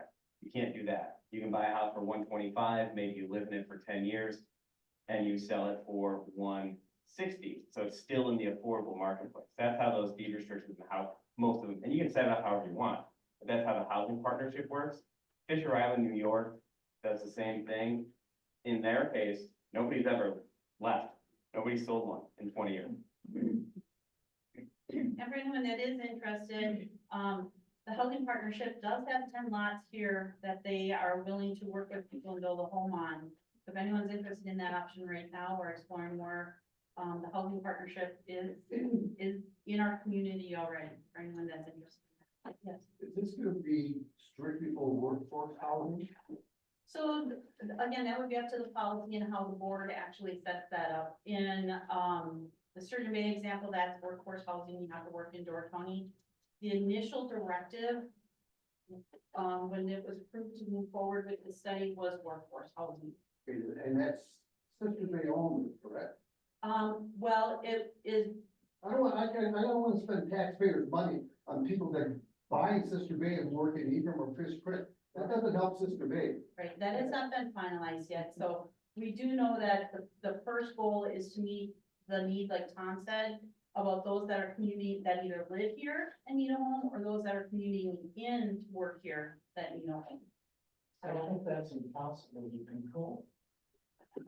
You can't do that. You can buy a house for 125, maybe you live in it for 10 years, and you sell it for 160. So it's still in the affordable marketplace. That's how those deed restrictions and how most of them, and you can set it up however you want, but that's how the housing partnership works. Fisher Island, New York does the same thing. In their case, nobody's ever left. Nobody sold one in 20 years. And for anyone that is interested, the housing partnership does have 10 lots here that they are willing to work with people and build a home on. If anyone's interested in that option right now or exploring more, the housing partnership is in our community already, for anyone that's interested. Yes. Is this gonna be strictly for workforce housing? So again, that would be up to the policy and how the board actually sets that up. In the Sturgeon Bay example, that's workforce housing, you have to work in Door County. The initial directive, when it was approved to move forward with the study, was workforce housing. And that's Sister Bay only, correct? Well, it is, I don't wanna spend taxpayers' money on people that buy Sister Bay and work in Ephraim or Fish Creek. That doesn't help Sister Bay. right, that has not been finalized yet, so we do know that the first goal is to meet the need, like Tom said, about those that are commuting, that either live here and need a home, or those that are commuting in to work here that need a home. I don't think that's impossible to control.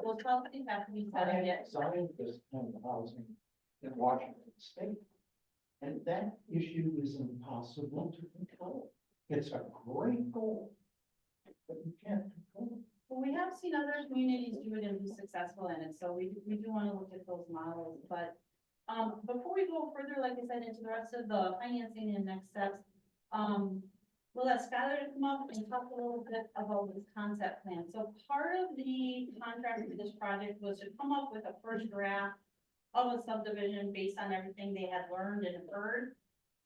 Those policies have to be set up yet. Scientists in housing in Washington State. And that issue is impossible to control. It's a great goal, but you can't control it. Well, we have seen other communities do it and be successful in it, so we do want to look at those models, but before we go further, like I said, into the rest of the financing and next steps, we'll ask Skylar to come up and talk a little bit about this concept plan. So part of the contract for this project was to come up with a first draft of a subdivision based on everything they had learned and heard.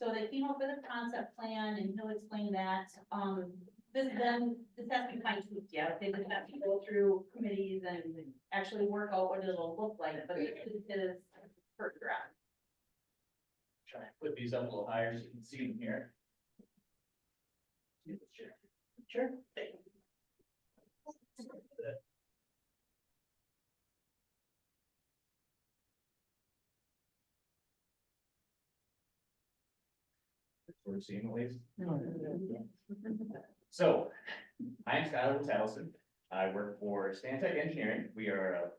So they came up with a concept plan, and he'll explain that. This has to be fine tuned, yeah, they just have to go through committees and actually work out what it'll look like, but this is his first draft. Try and put these up a little higher so you can see them here. Sure. We're seeing at least. So, I'm Skylar Towson. I work for Stantec Engineering. We are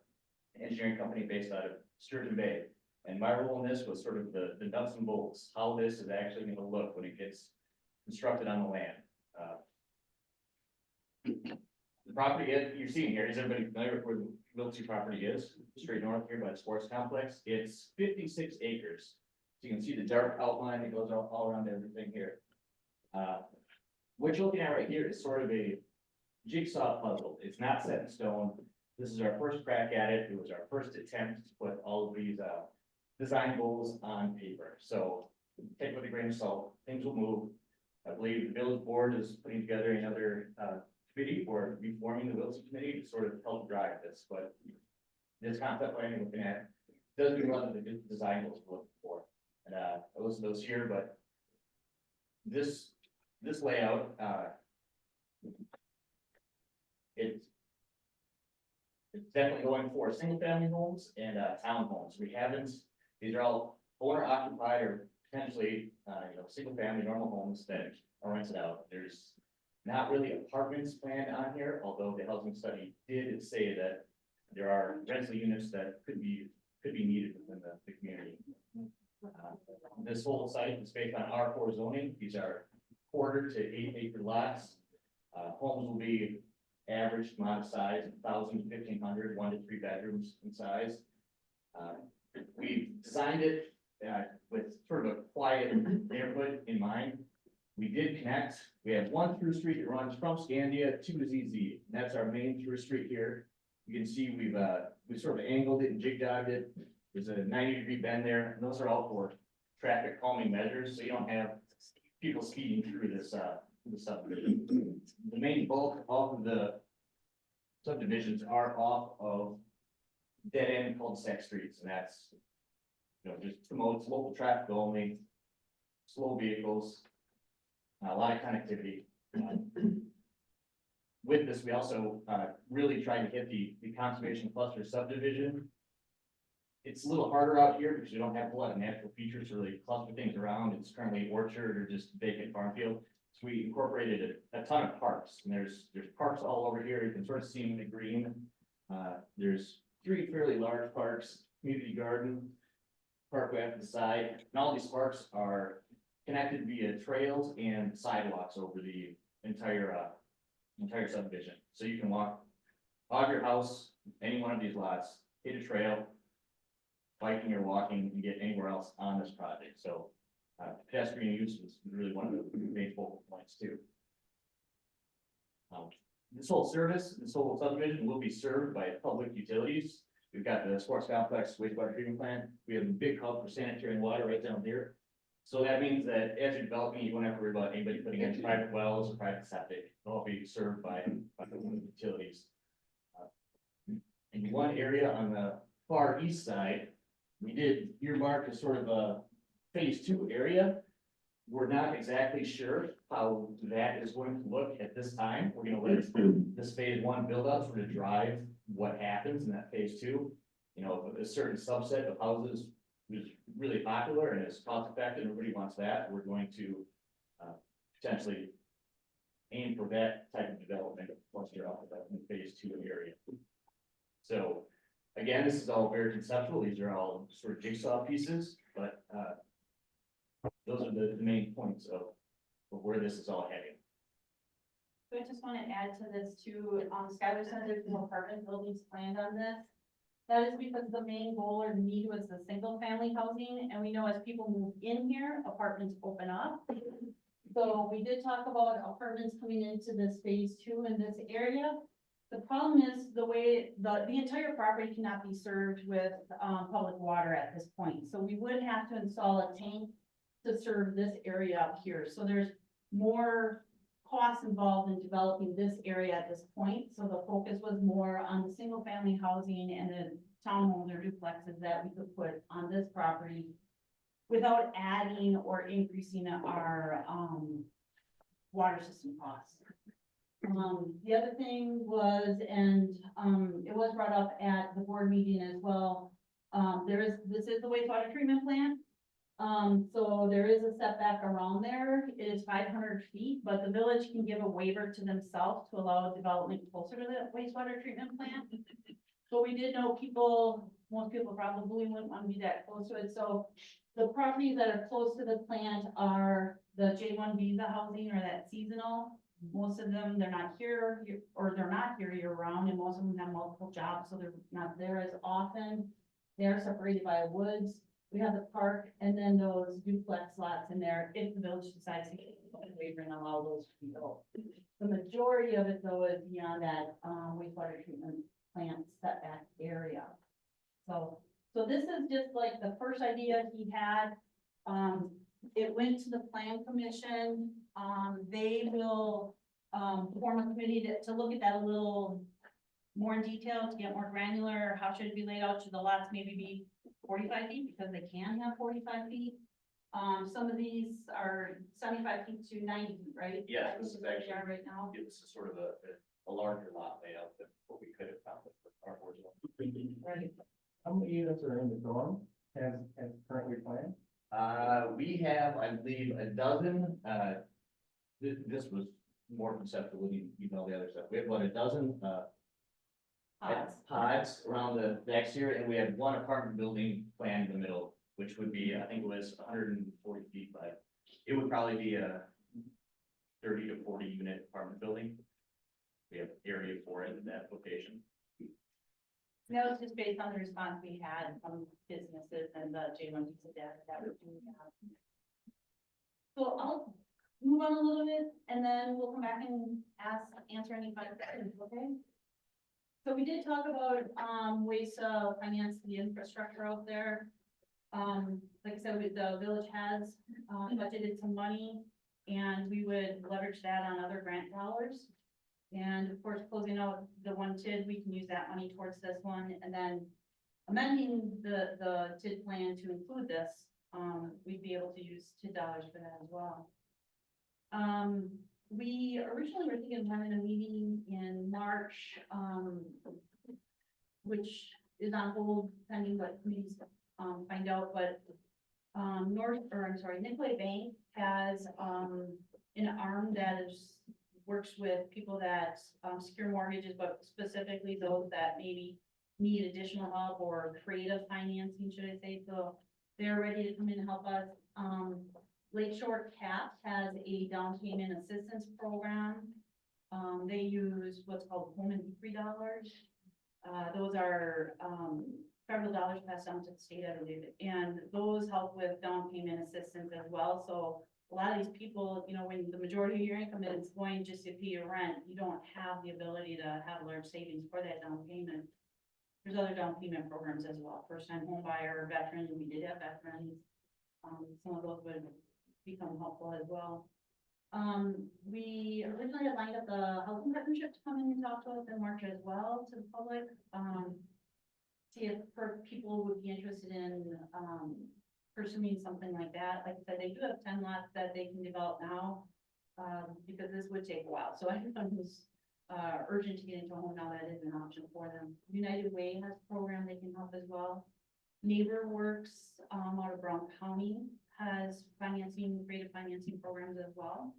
an engineering company based out of Sturgeon Bay. And my role in this was sort of the nuts and bolts, how this is actually gonna look when it gets constructed on the land. The property you're seeing here, is everybody familiar with where the Wiltsey property is? Straight north here by the sports complex. It's 56 acres. So you can see the dark outline that goes all around everything here. What you're looking at right here is sort of a jigsaw puzzle. It's not set in stone. This is our first crack at it. It was our first attempt to put all of these design goals on paper. So take it with a grain of salt. Things will move. I believe the village board is putting together another committee for reforming the Wilson committee to sort of help drive this. But this concept plan you're looking at does do a lot of the design goals we're looking for. And I listed those here, but this this layout, it's definitely going for single family homes and, townhomes. We haven't, these are all owner occupied or potentially, single family normal homes that are rented out. There's not really apartments planned on here, although the housing study did say that there are rental units that could be needed within the community. This whole site is based on R4 zoning. These are 1/4 to 8 acre lots. Homes will be average amount of size, 1,000 to 1,500, 1 to 3 bedrooms in size. We designed it with sort of a quiet neighborhood in mind. We did connect. We have one through street that runs from Scandia to ZZ. And that's our main through street here. You can see we've sort of angled it and jig-jogged it. There's a 90-degree bend there, and those are all for traffic calming measures, so you don't have people speeding through this subdivision. The main bulk of the subdivisions are off of dead-end cul-de-sac streets, and that's, just promotes local traffic only, slow vehicles, a lot of connectivity. With this, we also really tried to hit the conservation cluster subdivision. It's a little harder out here because we don't have a lot of natural features to really cluster things around. It's currently orchard or just vacant farm field. So we incorporated a ton of parks, and there's parks all over here. You can sort of see them in the green. There's 3 fairly large parks, community garden, parkway up the side, and all these parks are connected via trails and sidewalks over the entire subdivision. So you can walk out of your house, any one of these lots, hit a trail, biking or walking, and get anywhere else on this project. So pedestrian use was really one of the main focal points too. This whole subdivision will be served by public utilities. We've got the sports complex, wastewater treatment plant. We have a big hub for sanitary and water right down here. So that means that as you're developing, you won't have to worry about anybody putting in private wells or private septic. They'll all be served by the utilities. In one area on the far east side, we did earmark as sort of a phase 2 area. We're not exactly sure how that is going to look at this time. We're gonna let this phase 1 build up sort of drive what happens in that phase 2. If a certain subset of houses is really popular and is cost effective, everybody wants that, we're going to potentially aim for that type of development cluster up in the phase 2 area. So again, this is all very conceptual. These are all sort of jigsaw pieces, but those are the main points of where this is all heading. So I just want to add to this too, Skylar said there's no apartment buildings planned on this. That is because the main goal or need was the single family housing, and we know as people move in here, apartments open up. So we did talk about apartments coming into this phase 2 in this area. The problem is the way the entire property cannot be served with public water at this point. So we would have to install a tank to serve this area up here. So there's more costs involved in developing this area at this point. So the focus was more on the single family housing and the townhomes or duplexes that we could put on this property without adding or increasing our water system costs. The other thing was, and it was brought up at the board meeting as well. This is the wastewater treatment plant. So there is a setback around there. It is 500 feet, but the village can give a waiver to themselves to allow development closer to the wastewater treatment plant. But we did know most people probably wouldn't want to be that close to it. So the properties that are close to the plant are the J1 visa housing or that seasonal. Most of them, they're not here year round, and most of them have multiple jobs, so they're not there as often. They're separated by woods. We have the park and then those duplex lots in there if the village decides to get a waiver and allow those to be built. The majority of it though is beyond that wastewater treatment plant setback area. So this is just like the first idea he had. It went to the plan commission. They will form a committee to look at that a little more in detail, to get more granular. How should it be laid out? Should the lots maybe be 45 feet because they can have 45 feet? Some of these are 75 feet to 90 feet, right? Yes, this is That's where they actually- are right now. It was sort of a larger lot layout than what we could have found with our original. Right. How many units are in the dorm as currently planned? We have, I believe, a dozen, this was more conceptual, you know, the other stuff. We have about a dozen, pods around the exterior, and we have one apartment building planned in the middle, which would be, I think it was 140 feet by, it would probably be a 30 to 40 unit apartment building. We have area for it in that location. That was just based on the response we had from businesses and the J1 said that would do that. So I'll move on a little bit and then we'll come back and answer any final questions, okay? So we did talk about, ways to finance the infrastructure out there. Like I said, with the village has, budgeted some money and we would leverage that on other grant dollars. And of course, closing out the one TID, we can use that money towards this one, and then amending the TID plan to include this, we'd be able to use TID dollars for that as well. We originally were thinking of having a meeting in March, which is on hold pending what committees, find out, but Nicolay Bank has, an arm that works with people that secure mortgages, but specifically those that maybe need additional help or creative financing, should I say. So they're ready to come in and help us. Lakeshore Cap has a down payment assistance program. They use what's called home and free dollars. Those are federal dollars passed on to the state, I believe, and those help with down payment assistance as well. So a lot of these people, you know, when the majority of your income is going just to pay your rent, you don't have the ability to have large savings for that down payment. There's other down payment programs as well, first time home buyer, veteran, we did have veterans. Some of those would become helpful as well. We originally had lined up the housing partnership to come in and talk to us in March as well to the public. See if people would be interested in, pursuing something like that. Like I said, they do have 10 lots that they can develop now, because this would take a while. So anyone who's urgent to get into a home now, that is an option for them. United Way has a program they can help as well. Neighbor Works out of Brown County has financing, creative financing programs as well.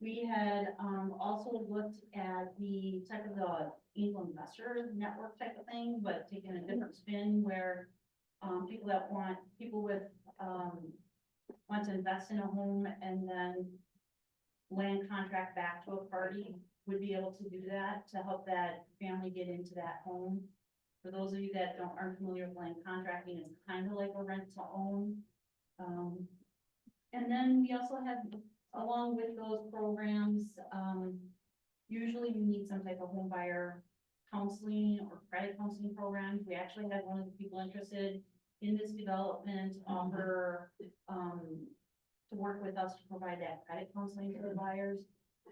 We had also looked at the type of the angel investor network type of thing, but taking a different spin where people with want to invest in a home and then land contract back to a party would be able to do that to help that family get into that home. For those of you that aren't familiar with land contracting, it's kind of like a rent to own. And then we also have, along with those programs, usually you need some type of home buyer counseling or credit counseling programs. We actually had one of the people interested in this development offer to work with us to provide that credit counseling to the buyers.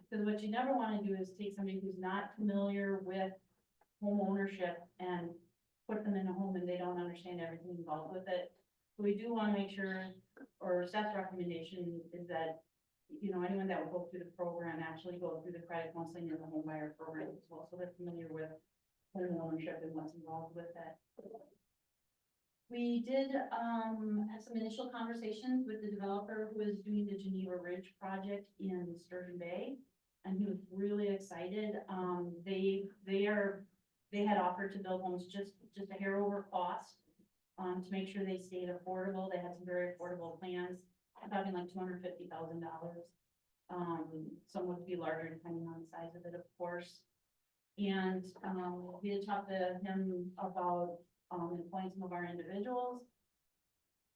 Because what you never want to do is take somebody who's not familiar with home ownership and put them in a home and they don't understand everything involved with it. So we do want to make sure, or staff's recommendation is that, you know, anyone that will go through the program actually go through the credit counseling and the home buyer program as well, so they're familiar with home ownership and what's involved with that. We did have some initial conversations with the developer who is doing the Geneva Ridge project in Sturgeon Bay, and he was really excited. They had offered to build homes just a hair over cost to make sure they stayed affordable. They had some very affordable plans, talking like $250,000. Some would be larger depending on the size of it, of course. And we did talk to him about employing some of our individuals.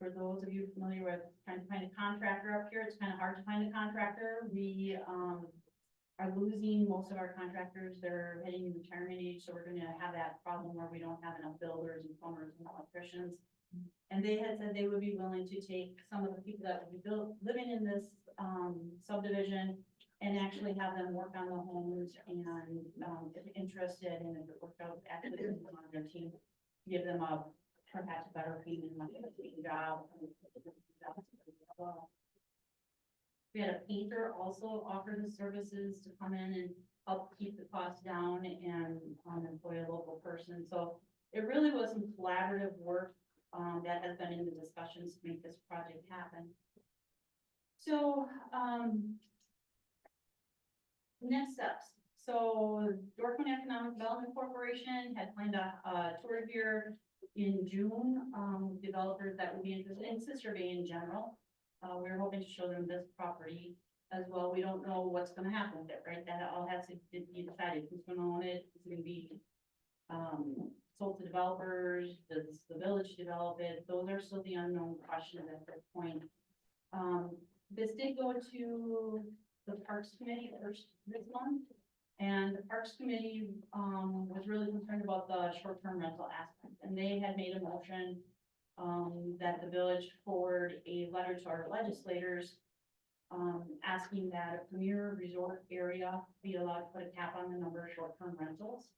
For those of you familiar with trying to find a contractor up here, it's kind of hard to find a contractor. We are losing most of our contractors. They're heading in retirement age, so we're going to have that problem where we don't have enough builders and plumbers and electricians. And they had said they would be willing to take some of the people that would be living in this subdivision and actually have them work on the homes and if interested and if it worked out, actually on their team, give them perhaps a better payment, like a job. We had a painter also offer the services to come in and help keep the costs down and, employ a local person. So it really was some collaborative work, that has been in the discussions to make this project happen. So, next steps. So Dortmund Economic Development Corporation had planned a tour here in June, developers that would be interested in Sister Bay in general. We're hoping to show them this property as well. We don't know what's gonna happen with it, right? That all has to be decided. Who's gonna own it? Is it gonna be sold to developers? Does the village develop it? Those are still the unknown questions at this point. This did go to the Parks Committee first this month. And the Parks Committee, was really concerned about the short-term rental aspect, and they had made a motion that the village forward a letter to our legislators, asking that a premier resort area be allowed to put a cap on the number of short-term rentals.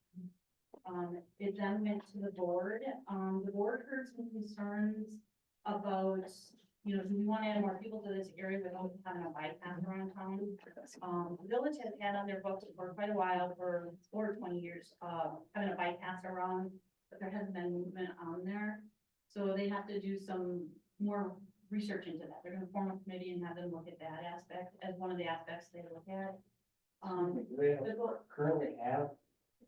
It then went to the board. The board heard some concerns about, do we want to add more people to this area without having a bypass around town? The village has had on their books for quite a while, for over 20 years, having a bypass around, but there hasn't been movement on there. So they have to do some more research into that. They're gonna form a committee and have them look at that aspect as one of the aspects they look at. Do they the go- currently have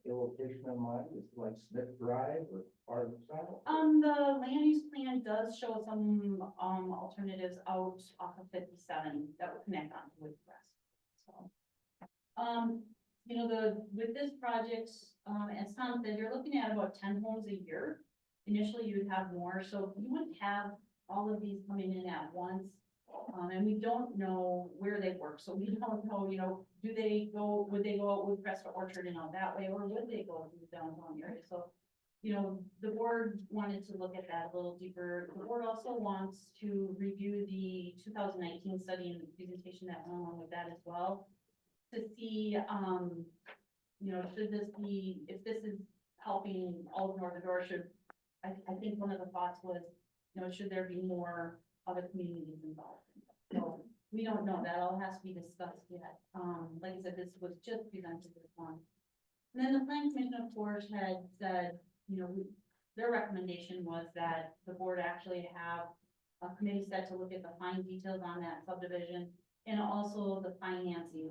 a location in mind, it's like Smith Drive or part of the south? The land use plan does show some, alternatives out off of 57 that would connect on to Woodcrest. So, with this project, as Tom said, you're looking at about 10 homes a year. Initially, you would have more, so you wouldn't have all of these coming in at once. And we don't know where they work, so we don't know, would they go out Woodcrest to Orchard and out that way, or would they go to the downtown area? So, the board wanted to look at that a little deeper. The board also wants to review the 2019 study and the presentation that went along with that as well, to see, should this be, if this is helping all of Northern Door, I think one of the thoughts was, should there be more other communities involved? So we don't know. That all has to be discussed yet. Like I said, this was just presented this month. And then the planning commission, of course, had said, their recommendation was that the board actually have a committee set to look at the fine details on that subdivision, and also the financing,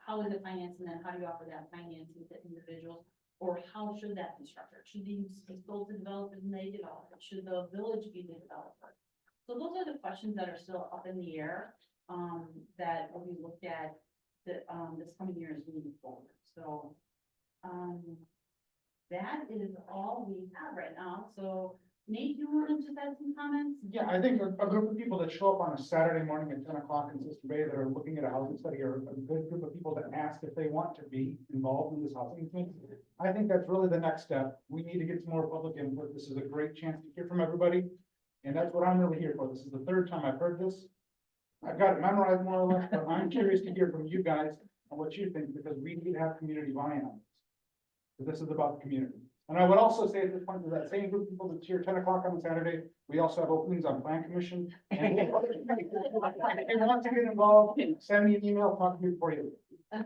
how is it financed, and then how do you offer that financing to individuals? Or how should that be structured? Should these be sold to developers and they develop it? Should the village be the developer? So those are the questions that are still up in the air, that will be looked at this coming year as we move forward. So, that is all we have right now. So Nate, you want to just add some comments? Yeah, I think a group of people that show up on a Saturday morning at 10 o'clock in Sister Bay that are looking at a housing study are a good group of people that ask if they want to be involved in this housing committee. I think that's really the next step. We need to get some more public input. This is a great chance to hear from everybody. And that's what I'm really here for. This is the third time I've heard this. I've got it memorized more or less, but I'm curious to hear from you guys and what you think, because we need to have community buy-in on this. So this is about the community. And I would also say at this point to that same group of people that's here 10 o'clock on Saturday, we also have openings on Plan Commission. And if you want to get involved, send me an email, talk to me before you. I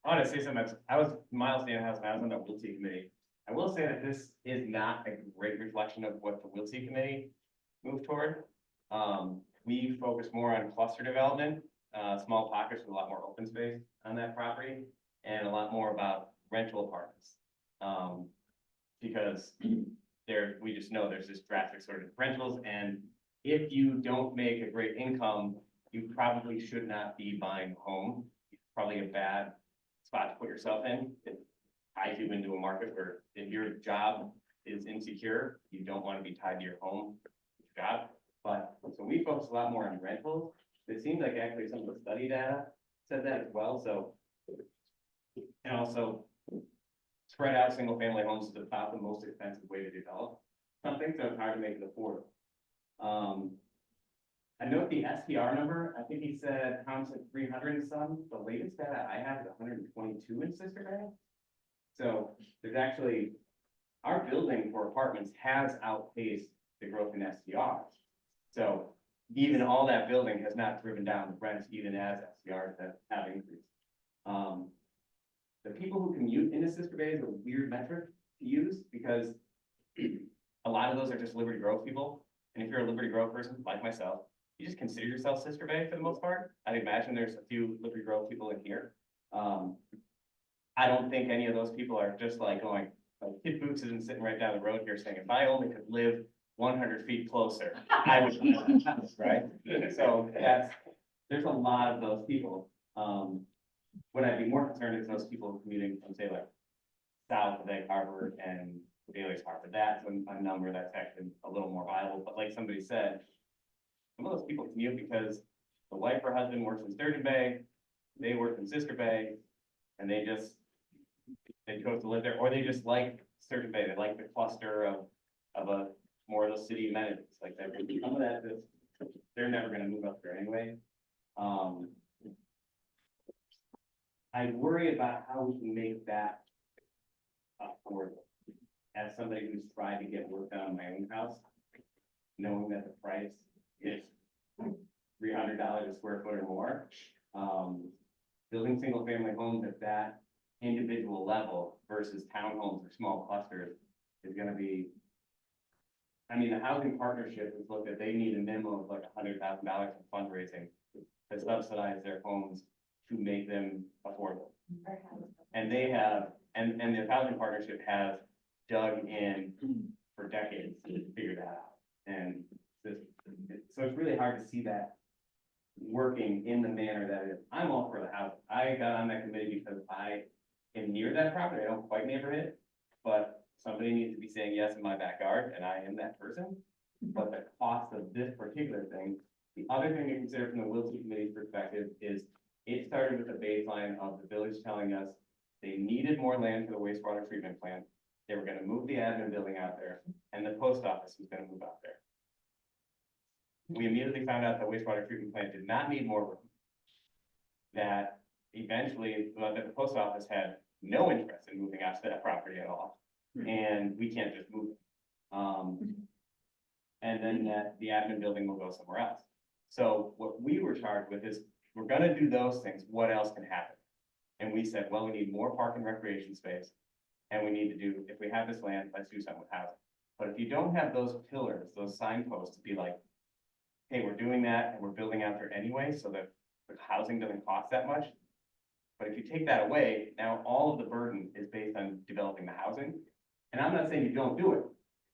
want to say something. I was Miles Danhouse, and I was on the Wiltsey Committee. I will say that this is not a great reflection of what the Wiltsey Committee moved toward. We focus more on cluster development, small pockets with a lot more open space on that property, and a lot more about rental apartments. Because we just know there's this drastic sort of rentals, and if you don't make a great income, you probably should not be buying a home. It's probably a bad spot to put yourself in. It ties you into a market where if your job is insecure, you don't want to be tied to your home job. But so we focus a lot more on rentals. It seems like actually some of the study data said that as well. So, and also spread out single family homes is about the most expensive way to develop something, so it's hard to make it affordable. I note the SPR number. I think he said Tom said 300 and some. The latest data I have is 122 in Sister Bay. So there's actually, our building for apartments has outpaced the growth in STRs. So even all that building has not driven down the rents even as SCRs have increased. The people who commute into Sister Bay is a weird metric to use because a lot of those are just Liberty Grove people. And if you're a Liberty Grove person like myself, you just consider yourself Sister Bay for the most part. I'd imagine there's a few Liberty Grove people in here. I don't think any of those people are just like going, like Kid Boots isn't sitting right down the road here saying, if I only could live 100 feet closer, I would buy that house, right? So there's a lot of those people. What I'd be more concerned is those people commuting from, say, like south of Egg Harbor and Bailey's Harbor. That's a number that's actually a little more viable, but like somebody said, some of those people commute because the wife or husband works in Sturgeon Bay, they work in Sister Bay, and they chose to live there, or they just like Sturgeon Bay, they like the cluster of a more of those city amenities, like that. Some of that, they're never gonna move up there anyway. I worry about how we can make that affordable. As somebody who's tried to get work done on my own house, knowing that the price is $300 a square foot or more, building single family homes at that individual level versus townhomes or small clusters is gonna be. I mean, the housing partnership has looked at, they need a minimum of like $100,000 in fundraising to subsidize their homes to make them affordable. And they have, and the housing partnership has dug in for decades to figure that out. And so it's really hard to see that working in the manner that it is. I'm all for the house. I got on that committee because I am near that property. I don't quite neighbor it, but somebody needs to be saying yes in my backyard, and I am that person. But the cost of this particular thing, the other thing to consider from the Wilson Committee's perspective is it started with the baseline of the village telling us they needed more land for the wastewater treatment plant. They were gonna move the admin building out there, and the post office was gonna move out there. We immediately found out the wastewater treatment plant did not need more room. That eventually, that the post office had no interest in moving out to that property at all, and we can't just move it. And then that the admin building will go somewhere else. So what we were charged with is, we're gonna do those things, what else can happen? And we said, well, we need more park and recreation space, and we need to do, if we have this land, let's do something with housing. But if you don't have those pillars, those signposts to be like, hey, we're doing that and we're building out there anyway, so that the housing doesn't cost that much. But if you take that away, now all of the burden is based on developing the housing. And I'm not saying you don't do it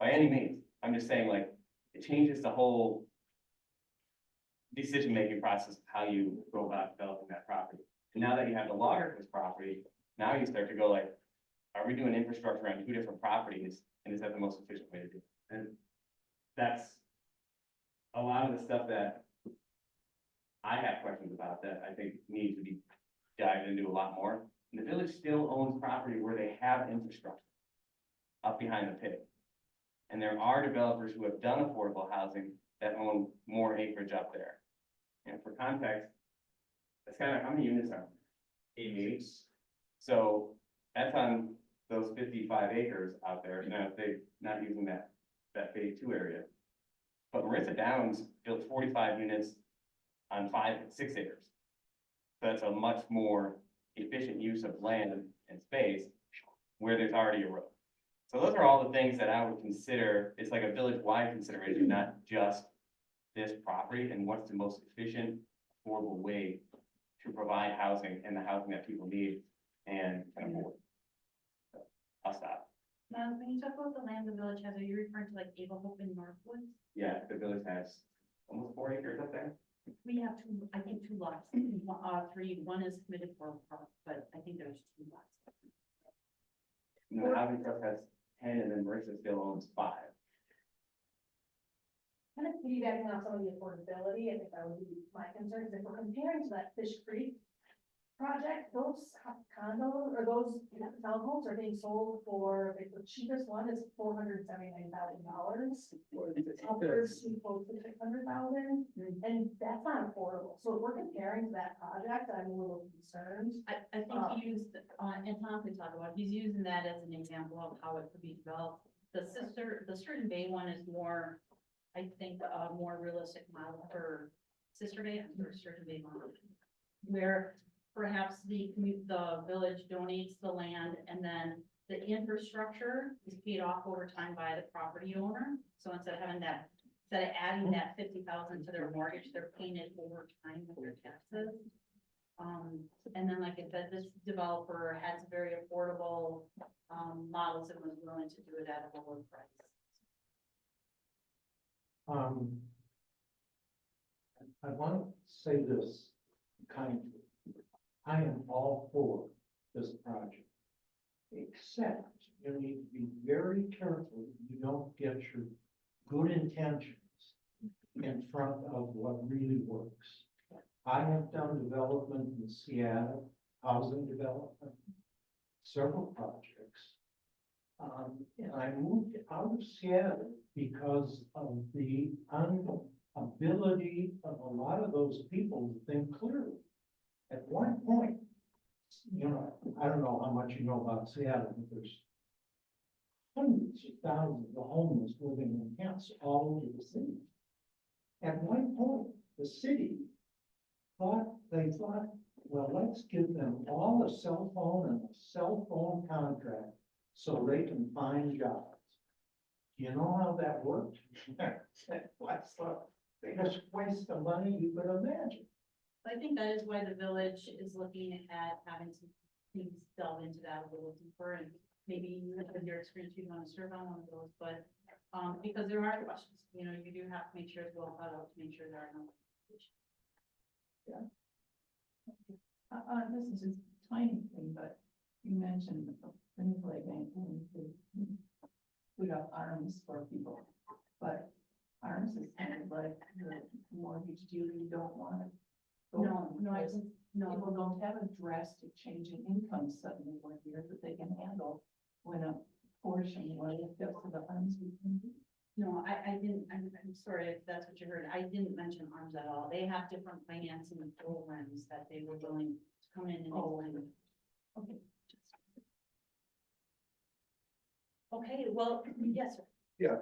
by any means. I'm just saying, like, it changes the whole decision-making process of how you go about developing that property. And now that you have the Lagerquist property, now you start to go like, are we doing infrastructure on 2 different properties? And is that the most efficient way to do it? And that's a lot of the stuff that I have questions about that I think needs to be dived into a lot more. And the village still owns property where they have infrastructure up behind the pit. And there are developers who have done affordable housing that own more acreage up there. And for context, that's kind of, how many units are? 88. So that's on those 55 acres out there. Now, they're not using that phase 2 area. But Marissa Downs built 45 units on 6 acres. So that's a much more efficient use of land and space where there's already a road. So those are all the things that I would consider. It's like a village-wide consideration, not just this property, and what's the most efficient, affordable way to provide housing and the housing that people need and can afford. So, I'll stop. When you talk about the land the village has, are you referring to like Ava Hope and Northwoods? Yeah, the village has almost 4 acres up there. We have two, I think 2 lots, 3, one is committed for a park, but I think there's 2 lots. And the housing trust has 10, and then Marissa still owns 5. Kind of piggybacking on some of the affordability, I think that would be my concerns, if we're comparing to that Fish Creek project, those condos or those townhomes are being sold for, like, the cheapest one is $479,000. Upwards to close to 600,000, and that's not affordable. So if we're comparing to that project, I'm a little concerned. I think he used, and Tom could talk about, he's using that as an example of how it could be developed. The Sturgeon Bay one is more I think, a more realistic model for Sister Bay and for Sturgeon Bay model. Where perhaps the village donates the land and then the infrastructure is paid off over time by the property owner. So instead of having that, instead of adding that 50,000 to their mortgage, they're paying it over time with their taxes. And then, like I said, this developer has very affordable, models and was willing to do it at a lower price. I want to say this kindly. I am all for this project. Except you need to be very careful you don't get your good intentions in front of what really works. I have done development in Seattle, housing development, several projects. And I moved out of Seattle because of the inability of a lot of those people to think clearly. At one point, you know, I don't know how much you know about Seattle, but there's hundreds of thousands of homeless living in camps all over the city. At one point, the city thought, well, let's give them all a cell phone and a cell phone contract so they can find jobs. You know how that worked? What's the biggest waste of money you could imagine? I think that is why the village is looking at having some things delve into that a little deeper, and maybe with your experience, you want to serve on one of those, but, because there are questions, you know, you do have to make sure it's well thought out to make sure there are no. This is just a tiny thing, but you mentioned things like put up arms for people, but arms is kind of like the mortgage deal you don't want to. People don't have a drastic change in income suddenly one year that they can handle when a portion, what if that's the arms we can do. No, I didn't, I'm sorry if that's what you heard, I didn't mention arms at all, they have different financing programs that they were willing to come in and explain. Okay. Okay, well, yes, sir.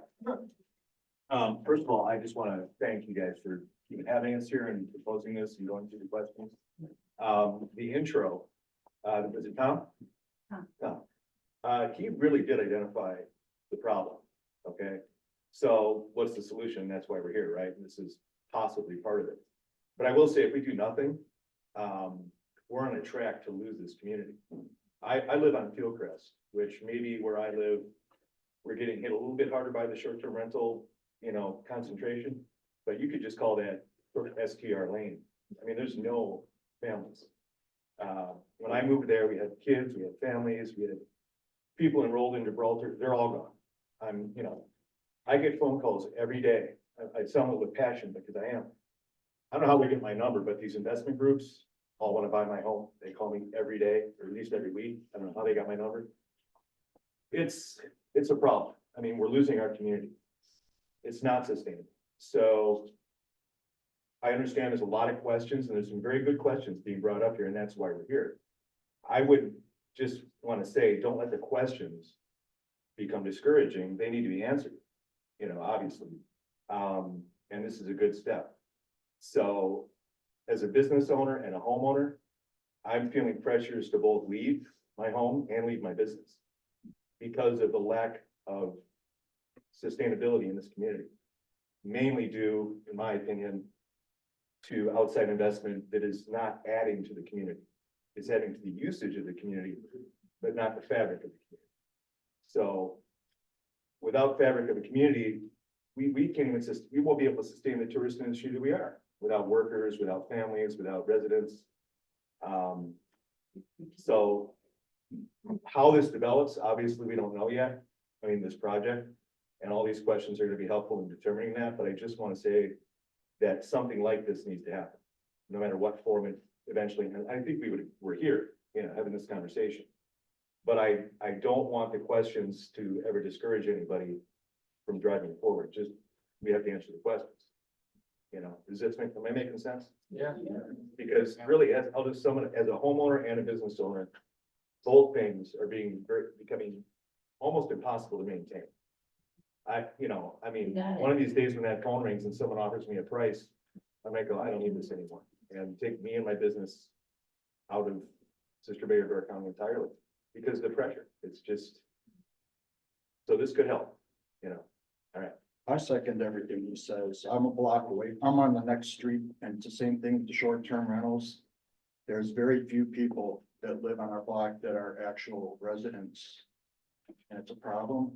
First of all, I just want to thank you guys for even having us here and proposing this and going through the questions. The intro, was it Tom? Tom. Tom. He really did identify the problem, okay? So what's the solution? That's why we're here, right? This is possibly part of it. But I will say, if we do nothing, we're on a track to lose this community. I live on Fieldcrest, which maybe where I live, we're getting hit a little bit harder by the short-term rental, you know, concentration, but you could just call that STR lane. I mean, there's no families. When I moved there, we had kids, we had families, we had people enrolled in Gibraltar, they're all gone. You know, I get phone calls every day. I tell it with passion because I am. I don't know how they get my number, but these investment groups all want to buy my home. They call me every day, or at least every week. I don't know how they got my number. It's a problem. I mean, we're losing our community. It's not sustainable. So I understand there's a lot of questions, and there's some very good questions being brought up here, and that's why we're here. I would just want to say, don't let the questions become discouraging. They need to be answered, you know, obviously. And this is a good step. So as a business owner and a homeowner, I'm feeling pressures to both leave my home and leave my business because of the lack of sustainability in this community. Mainly due, in my opinion, to outside investment that is not adding to the community. It's adding to the usage of the community, but not the fabric of the community. So without fabric of the community, we can't even we won't be able to sustain the tourist industry that we are, without workers, without families, without residents. So how this develops, obviously, we don't know yet. I mean, this project and all these questions are going to be helpful in determining that, but I just want to say that something like this needs to happen, no matter what form it eventually, and I think we're here, you know, having this conversation. But I don't want the questions to ever discourage anybody from driving forward. Just, we have to answer the questions. You know, am I making sense? Yeah. Because really, I'll just sum it, as a homeowner and a business owner, both things are becoming almost impossible to maintain. I mean, Got it. one of these days when that phone rings and someone offers me a price, I might go, I don't need this anymore, and take me and my business out of Sister Bay or Door County entirely, because of the pressure, it's just. So this could help, I second everything he says. I'm a block away. I'm on the next street and it's the same thing with the short-term rentals. There's very few people that live on our block that are actual residents. And it's a problem.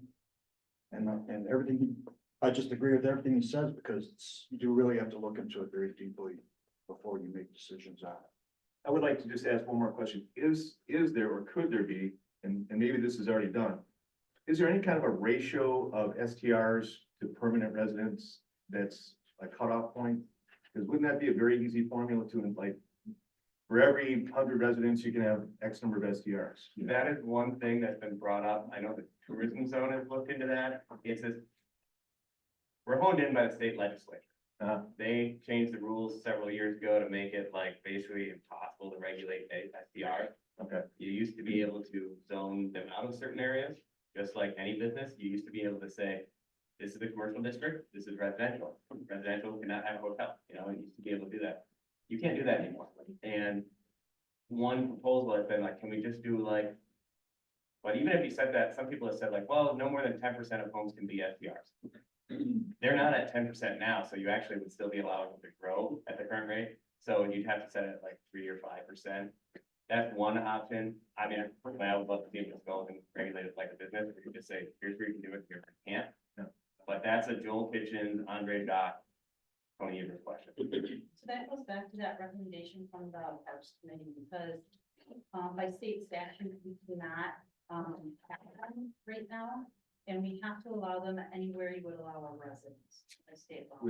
And everything, I just agree with everything he says because you do really have to look into it very deeply before you make decisions on it. I would like to just ask one more question. Is there or could there be, and maybe this is already done, is there any kind of a ratio of STRs to permanent residents that's a cutoff point? Because wouldn't that be a very easy formula to, like, for every 100 residents, you can have X number of STRs? That is one thing that's been brought up. I know the tourism zone has looked into that. It's a. We're honed in by the state legislature. They changed the rules several years ago to make it like basically impossible to regulate STR. Okay. You used to be able to zone them out of certain areas, just like any business. You used to be able to say, this is the commercial district, this is residential. Residential cannot have a hotel, you used to be able to do that. You can't do that anymore. And one proposal has been like, can we just do like, but even if you said that, some people have said like, well, no more than 10% of homes can be STRs. They're not at 10% now, so you actually would still be allowing them to grow at the current rate. So you'd have to set it at like 3 or 5%. That's one option. I mean, personally, I would love to see it just go and regulate it like a business. We could just say, here's where you can do it, here's where you can't. But that's a Joel Kitchens, Andre Doc, Tony Evers question. So that goes back to that recommendation from the Parks Committee, because by state statute, we cannot have them right now. And we have to allow them anywhere you would allow our residents by state law.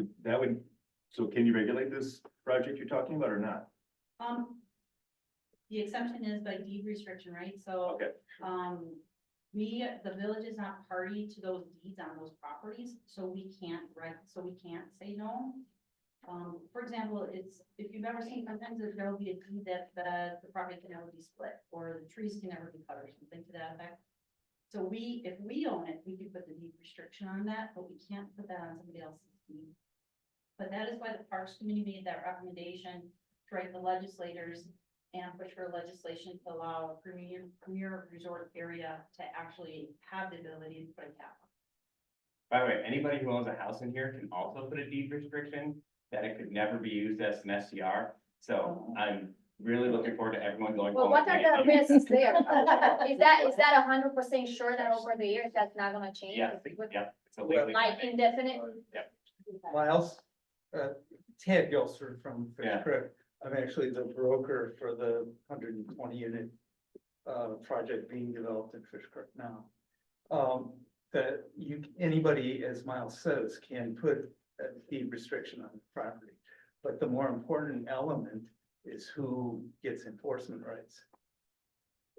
So can you regulate this project you're talking about or not? The exception is by deed restriction, right? So, Okay. the village is not party to those deeds on those properties, so we can't say no. For example, if you've ever seen, sometimes there will be a deed that the property can never be split, or the trees can never be cut, or something to that effect. So if we own it, we could put the deed restriction on that, but we can't put that on somebody else's deed. But that is why the Parks Committee made that recommendation to write the legislators and push for legislation to allow a premier resort area to actually have the ability to put a cap. By the way, anybody who owns a house in here can also put a deed restriction that it could never be used as an STR. So I'm really looking forward to everyone going. Well, home what and are the doing it. risks there? Is that 100% sure that over the years that's not gonna change? Yeah, yeah. It's a legally Like binding. indefinite? Miles, Ted Gilser from Fish Yeah. Creek. I'm actually the broker for the 120 unit project being developed in Fish Creek now. That anybody, as Miles says, can put a deed restriction on the property. But the more important element is who gets enforcement rights.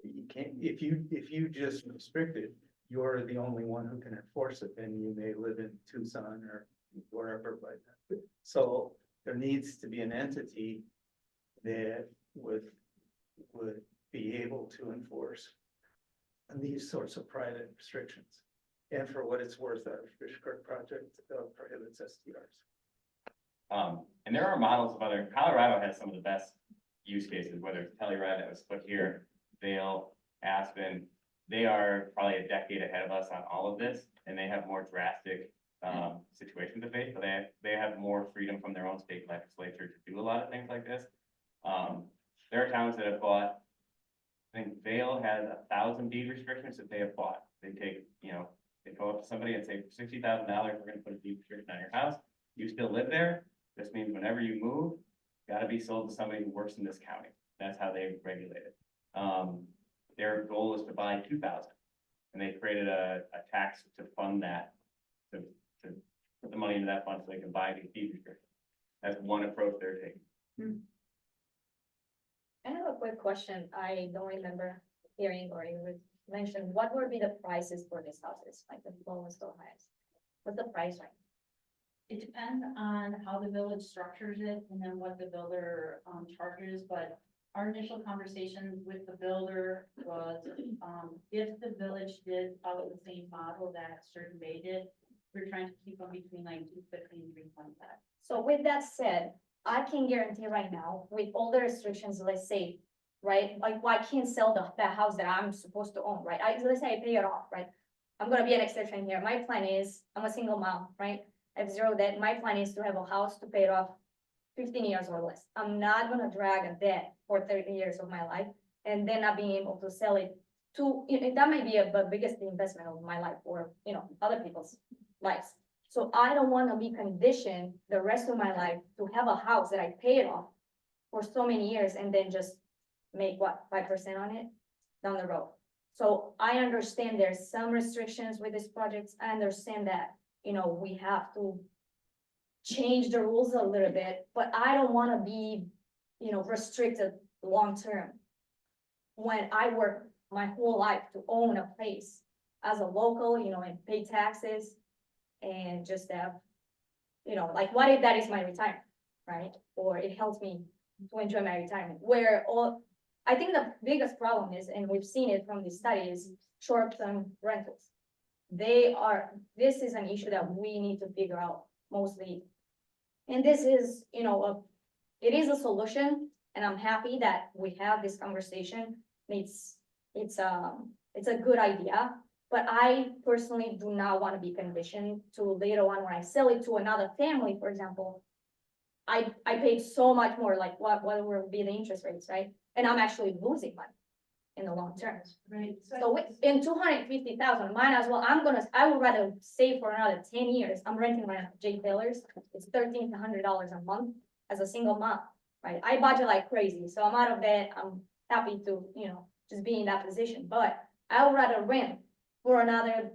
You can't, if you just restrict it, you're the only one who can enforce it, and you may live in Tucson or wherever, but so there needs to be an entity that would be able to enforce these sorts of private restrictions. And for what it's worth, our Fish Creek project prohibits STRs. And there are models of other, Colorado has some of the best use cases, whether it's Telluride that was put here, Vail, Aspen. They are probably a decade ahead of us on all of this, and they have more drastic situations to face, but they have more freedom from their own state legislature to do a lot of things like this. There are towns that have bought, I think Vail has 1,000 deed restrictions that they have bought. They take, they go up to somebody and say, for $60,000, we're gonna put a deed restriction on your house. You still live there. This means whenever you move, gotta be sold to somebody who works in this county. That's how they regulate it. Their goal is to buy 2,000, and they created a tax to fund that, to put the money into that fund so they can buy these deed restrictions. That's one approach they're taking. I have a quick question. I don't remember hearing or you mentioned, what would be the prices for these houses, like the lowest or highest? What's the price range? It depends on how the village structures it and then what the builder charges, but our initial conversations with the builder was, if the village did follow the same model that Sturgeon Bay did, we're trying to keep them between like 250 and 325. So with that said, I can guarantee right now, with all the restrictions, let's say, right, like, well, I can't sell the house that I'm supposed to own, right? Let's say I pay it off, right? I'm gonna be an exception here. My plan is, I'm a single mom, right? I have zero debt. My plan is to have a house to pay it off 15 years or less. I'm not gonna drag a debt for 30 years of my life and then not being able to sell it to, that might be the biggest investment of my life or, other people's lives. So I don't wanna be conditioned the rest of my life to have a house that I paid off for so many years and then just make what, 5% on it down the road. So I understand there's some restrictions with this project. I understand that, we have to change the rules a little bit, but I don't wanna be, restricted long-term. When I work my whole life to own a place as a local, and pay taxes and just have, like, what if that is my retirement, right? Or it helps me to enjoy my retirement, I think the biggest problem is, and we've seen it from the studies, short-term rentals. This is an issue that we need to figure out mostly. And this is, it is a solution, and I'm happy that we have this conversation. It's a good idea, but I personally do not want to be conditioned to later on when I sell it to another family, for example. I paid so much more, like what will be the interest rates, right? And I'm actually losing money in the long term. Right. So in 250,000, might as well, I would rather save for another 10 years. I'm renting right now, Jay Taylor's. It's $1,300 a month as a single mom, right? I budget like crazy, so I'm out of debt. I'm happy to, just be in that position, but I would rather rent for another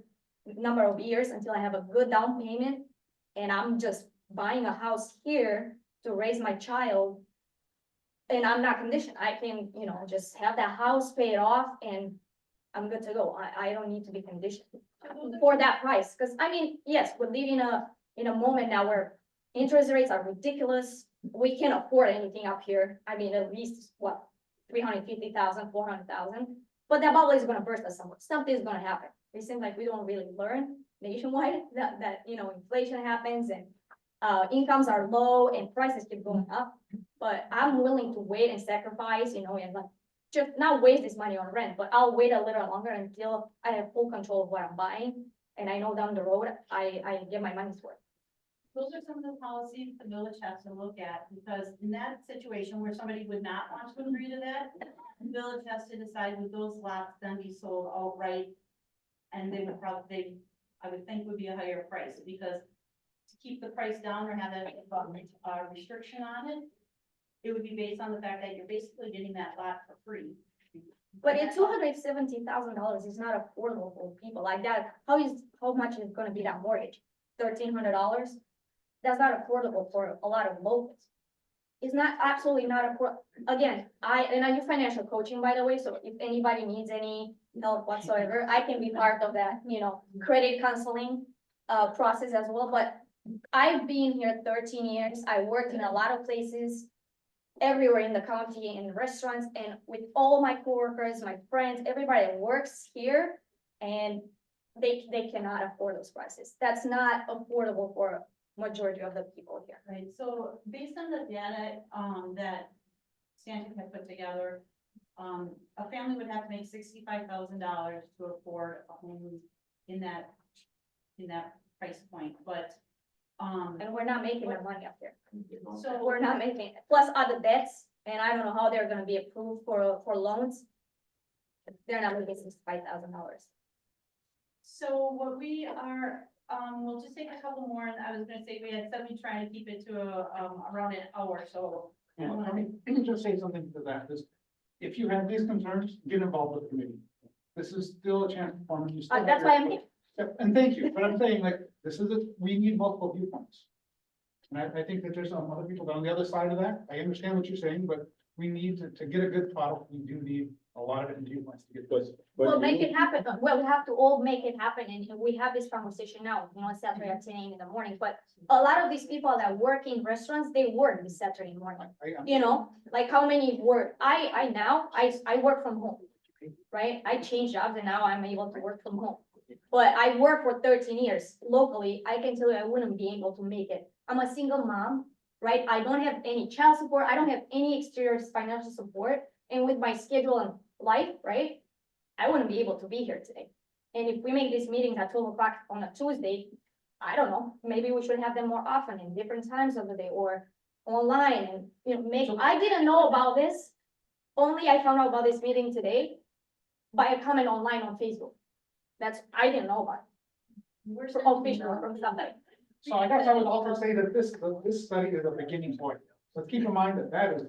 number of years until I have a good down payment. And I'm just buying a house here to raise my child. And I'm not conditioned. I can, just have that house paid off and I'm good to go. I don't need to be conditioned for that price. Cause I mean, yes, we're living in a moment now where interest rates are ridiculous. We can't afford anything up here. I mean, at least what, 350,000, 400,000, but that bubble is gonna burst at some point. Something's gonna happen. It seems like we don't really learn nationwide that inflation happens and incomes are low and prices keep going up. But I'm willing to wait and sacrifice, and like just not waste this money on rent, but I'll wait a little longer until I have full control of what I'm buying. And I know down the road, I get my money's worth. Those are some of the policies the village has to look at, because in that situation where somebody would not want to agree to that, the village has to decide would those lots then be sold outright? And they would probably, I would think would be a higher price, because to keep the price down or have a restriction on it, it would be based on the fact that you're basically getting that lot for free. But at $270,000 is not affordable for people like that. How much is gonna be that mortgage? $1,300? That's not affordable for a lot of locals. It's not, absolutely not again, I do financial coaching, by the way, so if anybody needs any help whatsoever, I can be part of that, credit counseling process as well. But I've been here 13 years. I worked in a lot of places everywhere in the county, in restaurants, and with all my coworkers, my friends, everybody that works here, and they cannot afford those prices. That's not affordable for majority of the people here. Right, so based on the data, that Stanton had put together, a family would have to make $65,000 to afford a home in that price point, but, And we're not making that money up there. so We're not making it. Plus other debts, and I don't know how they're gonna be approved for loans. They're not making $65,000. So what we are, we'll just take a couple more, and I was gonna say, we had said we try to keep it to around an hour, so. Let me just say something to that, is if you have these concerns, get involved with the committee. This is still a chance for you. still have That's your- why I'm here. Yep, and thank you, but I'm saying, like, we need multiple viewpoints. And I think that there's some other people on the other side of that. I understand what you're saying, but we need to get a good product, we do need a lot of different viewpoints to get this. We'll make it happen. Well, we have to all make it happen, and we have this conversation now, Saturday at 10 a.m. in the morning, but a lot of these people that work in restaurants, they work this Saturday morning. Like how many work, I work from home, right? I changed jobs and now I'm able to work from home. But I worked for 13 years locally. I can tell you I wouldn't be able to make it. I'm a single mom, right? I don't have any child support. I don't have any exterior financial support. And with my schedule and life, right? I wouldn't be able to be here today. And if we make these meetings at 12 o'clock on a Tuesday, I don't know, maybe we should have them more often in different times of the day or online and, you know, I didn't know about this. Only I found out about this meeting today by a comment online on Facebook. I didn't know about. We're For sending official the- from somebody. So I guess I would also say that this study is a beginning point. So keep in mind that is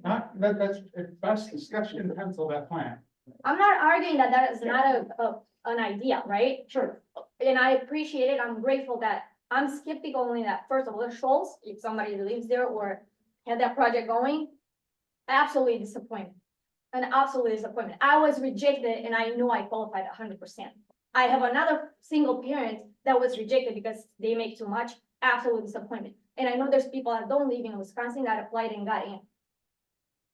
not, that's at best discussion in pencil, that plan. I'm not arguing that that is not an idea, right? Sure. And I appreciate it. I'm grateful that I'm skeptical only that first of all, the Shoals, if somebody lives there or had that project going, absolutely disappointed. An absolute disappointment. I was rejected and I know I qualified 100%. I have another single parent that was rejected because they make too much, absolute disappointment. And I know there's people that don't live in Wisconsin that applied and got in.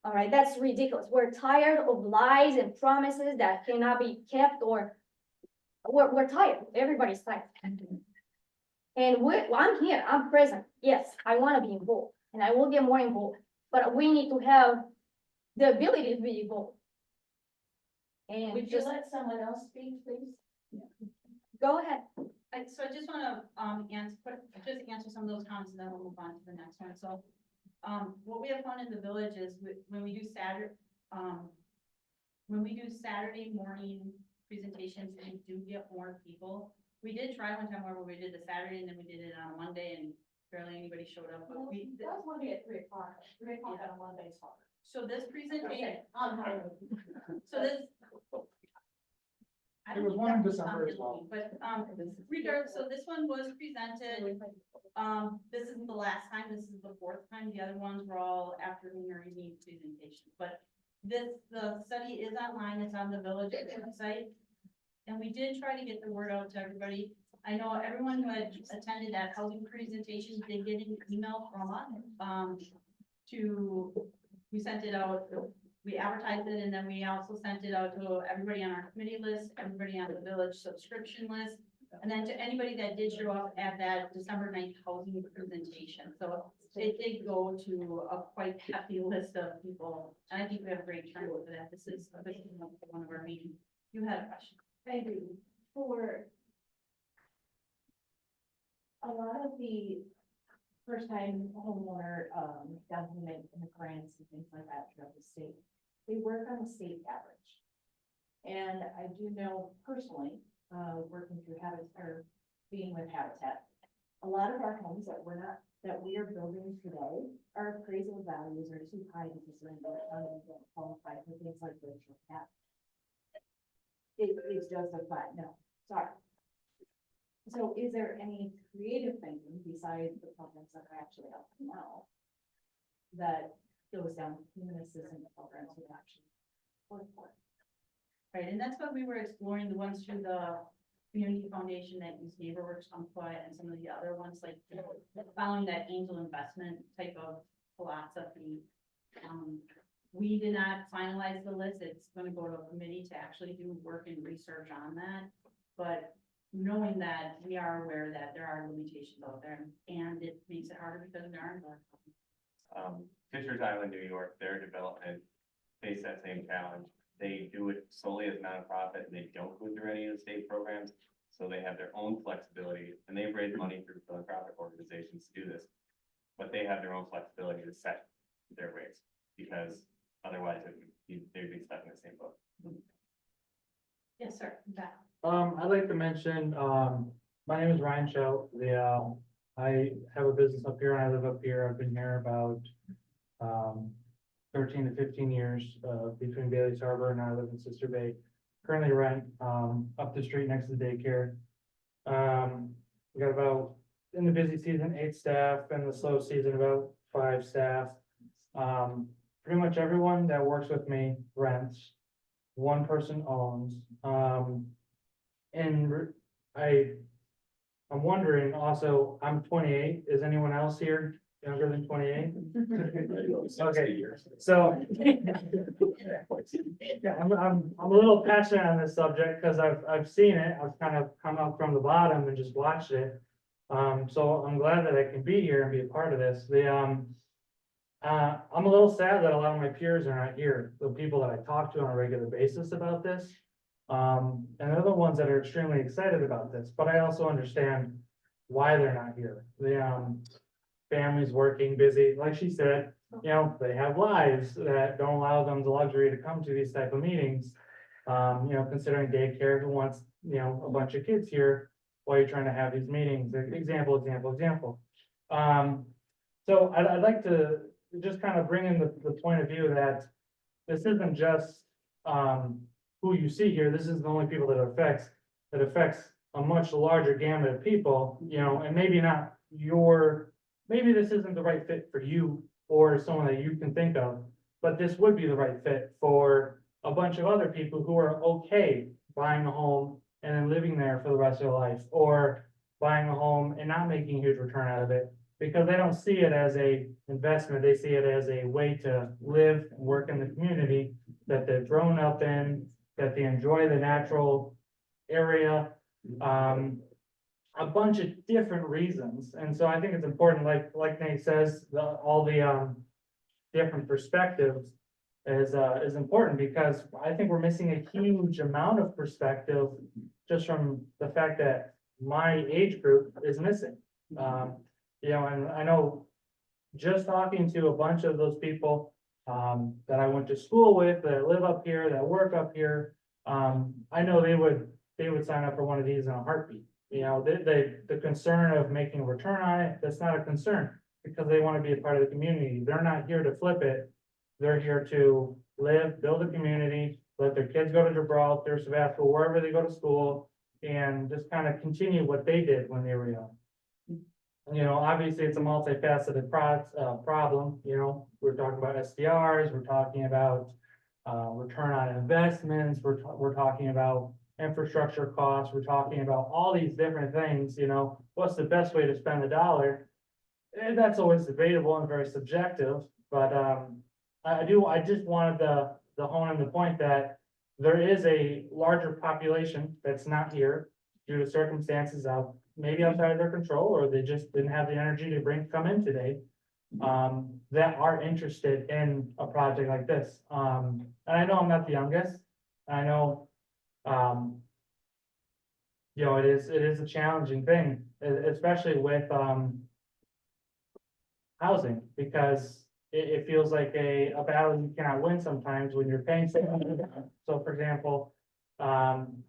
All right, that's ridiculous. We're tired of lies and promises that cannot be kept or we're tired. Everybody's tired. And I'm here, I'm present. Yes, I want to be involved and I will get more involved, but we need to have the ability to be involved. And Would you just let someone else speak, please? go ahead. So I just wanna, answer some of those comments and then we'll move on to the next one. So, what we have found in the village is when we do Saturday morning presentations, we do get more people. We did try one time where we did the Saturday and then we did it on a Monday and barely anybody showed up, but That was Monday at 3 o'clock. 3 o'clock on a Monday is hard. so this presentation, On Halloween. so this. I There was don't one in think that December on as well. Halloween, But, regardless, so this one was presented, this isn't the last time, this is the fourth time, the other ones were all afternoon or evening presentations, but the study is online, it's on the village website. And we did try to get the word out to everybody. I know everyone who had attended that housing presentation did get an email from us, we sent it out, we advertised it, and then we also sent it out to everybody on our committee list, everybody on the village subscription list. And then to anybody that did show up at that December 9th housing presentation, so it did go to a quite hefty list of people, and I think we have a great turnout for that. This is one of our meetings. You had a question. I do. For a lot of the first-time homeowner, down payment grants and things like that throughout the state, they work on a state average. And I do know personally, working through Habitat, or being with Habitat, a lot of our homes that we are building today, our appraisal values are too high because we don't qualify for things like virtual cap. It's just a flat no, sorry. So is there any creative thinking besides the programs that are actually out now? That goes down human assistance programs would actually work for? Right, and that's what we were exploring, the ones through the community foundation that use NeighborWorks Umpqua and some of the other ones, like following that angel investment type of philosophy. We did not finalize the list. It's gonna go to a committee to actually do work and research on that. But knowing that, we are aware that there are limitations out there and it makes it harder because there aren't. Fisher's Island, New York, their development face that same challenge. They do it solely as nonprofit and they don't go through any of the state programs. So they have their own flexibility and they've raised money through philanthropic organizations to do this. But they have their own flexibility to set their rates because otherwise they'd be stuck in the same boat. Yes, sir. Back. I'd like to mention, my name is Ryan Schout. I have a business up here and I live up here. I've been here about, 13 to 15 years, between Bailey's Harbor and I live in Sister Bay. Currently rent, up the street next to the daycare. We got about, in the busy season, 8 staff and the slow season, about 5 staff. Pretty much everyone that works with me rents. One person owns, I'm wondering also, I'm 28, is anyone else here younger than 28. Okay, so. Yeah, I'm a little passionate on this subject because I've seen it. I've kind of come up from the bottom and just watched it. So I'm glad that I can be here and be a part of this. I'm a little sad that a lot of my peers are not here, the people that I talk to on a regular basis about this. And they're the ones that are extremely excited about this, but I also understand why they're not here. Families working busy, like she said, you know, they have lives that don't allow them the luxury to come to these type of meetings. Considering daycare who wants, a bunch of kids here while you're trying to have these meetings, example. So I'd like to just kind of bring in the point of view that this isn't just, who you see here, this is the only people that it affects a much larger gamut of people, and maybe not maybe this isn't the right fit for you or someone that you can think of, but this would be the right fit for a bunch of other people who are okay buying a home and then living there for the rest of their life, or buying a home and not making a huge return out of it, because they don't see it as a investment, they see it as a way to live and work in the community that they've grown up in, that they enjoy the natural area, a bunch of different reasons. And so I think it's important, like Nate says, all the different perspectives is important, because I think we're missing a huge amount of perspective just from the fact that my age group is missing. And I know just talking to a bunch of those people that I went to school with, that live up here, that work up here, I know they would sign up for one of these in a heartbeat. The concern of making a return on it, that's not a concern, because they want to be a part of the community. They're not here to flip it. They're here to live, build a community, let their kids go to Gibraltar, Sebastopol, wherever they go to school, and just kind of continue what they did when they were young. Obviously it's a multifaceted problem, we're talking about SDRs, we're talking about return on investments, we're talking about infrastructure costs, we're talking about all these different things, what's the best way to spend the dollar? And that's always debatable and very subjective, but I just wanted to hone in the point that there is a larger population that's not here due to circumstances out, maybe outside of their control, or they just didn't have the energy to come in today, that are interested in a project like this. And I know I'm not the youngest. I know, it is a challenging thing, especially with, housing, because it feels like a battle you cannot win sometimes when you're paying. So for example,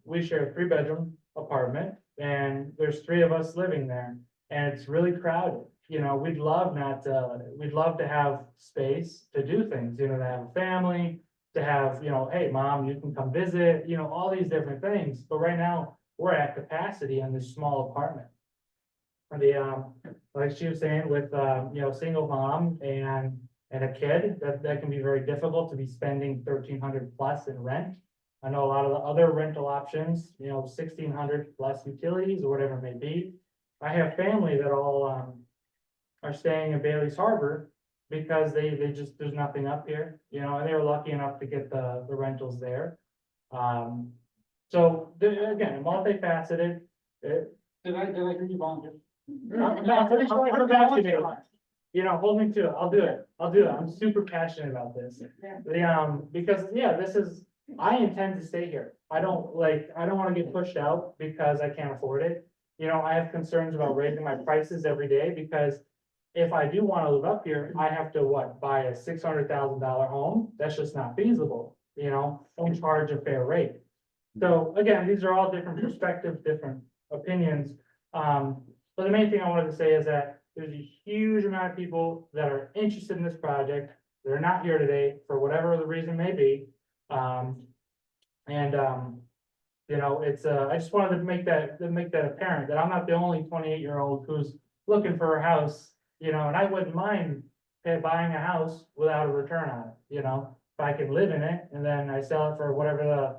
we share a 3-bedroom apartment and there's 3 of us living there and it's really crowded. We'd love to have space to do things, to have a family, to have, hey, mom, you can come visit, all these different things. But right now we're at capacity in this small apartment. Like she was saying, with, single mom and a kid, that can be very difficult to be spending $1,300 plus in rent. I know a lot of the other rental options, $1,600 plus utilities or whatever it may be. I have family that all are staying in Bailey's Harbor because they just, there's nothing up here, and they were lucky enough to get the rentals there. So again, multifaceted. Did I hear you volunteer? Hold me to it. I'll do it. I'm super passionate about this. Because this is, I intend to stay here. I don't want to get pushed out because I can't afford it. I have concerns about raising my prices every day, because if I do want to live up here, I have to buy a $600,000 home. That's just not feasible, and charge a fair rate. So again, these are all different perspectives, different opinions. But the main thing I wanted to say is that there's a huge amount of people that are interested in this project. They're not here today for whatever the reason may be. It's, I just wanted to make that apparent, that I'm not the only 28-year-old who's looking for a house, and I wouldn't mind buying a house without a return on it, if I could live in it and then I sell it for whatever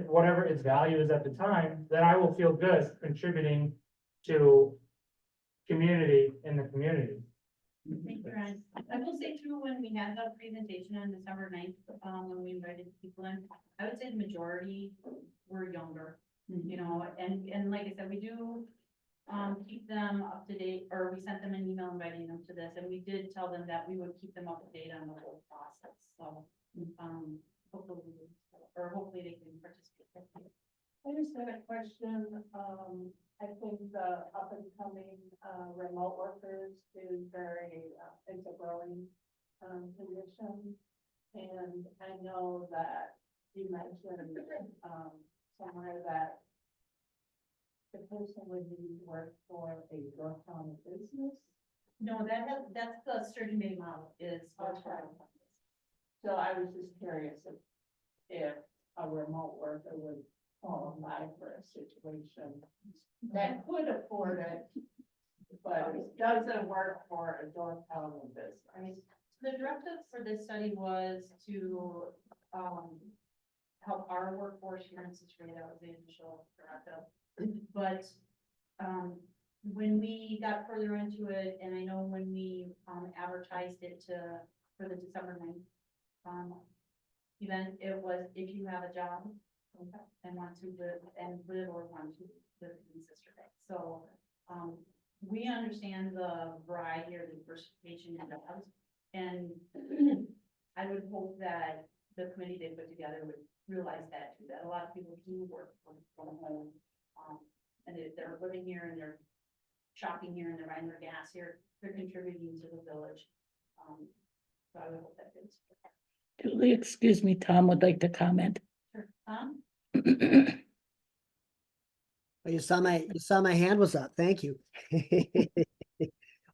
whatever its value is at the time, then I will feel good contributing to community in the community. Thank you, Ryan. I will say too, when we had the presentation on December 9th, when we invited people in, I would say the majority were younger, you know, and like I said, we do keep them up to date, or we sent them an email inviting them to this, and we did tell them that we would keep them up to date on the whole process, so, hopefully they can participate. I just had a question, I think the up and coming, remote workers is very, it's a growing, position. And I know that you mentioned, somewhere that the person would need to work for a Yorktown business. No, that's the Sturgeon Bay model is. Okay. So I was just curious if a remote worker would qualify for a situation that could afford it, but it doesn't work for a Yorktown business. Right. The directive for this study was to, help our workforce here in Citrus. That was the initial directive. But, when we got further into it, and I know when we, advertised it for the December 9th, event, it was if you have a job and want to live or want to live in Sister Bay. So, we understand the variety or the diversification in jobs. And I would hope that the committee they put together would realize that too, that a lot of people do work from home. And if they're living here and they're shopping here and they're buying their gas here, they're contributing to the village. So I would hope that it's. Julie, excuse me, Tom would like to comment. Sure. Well, you saw my hand was up. Thank you.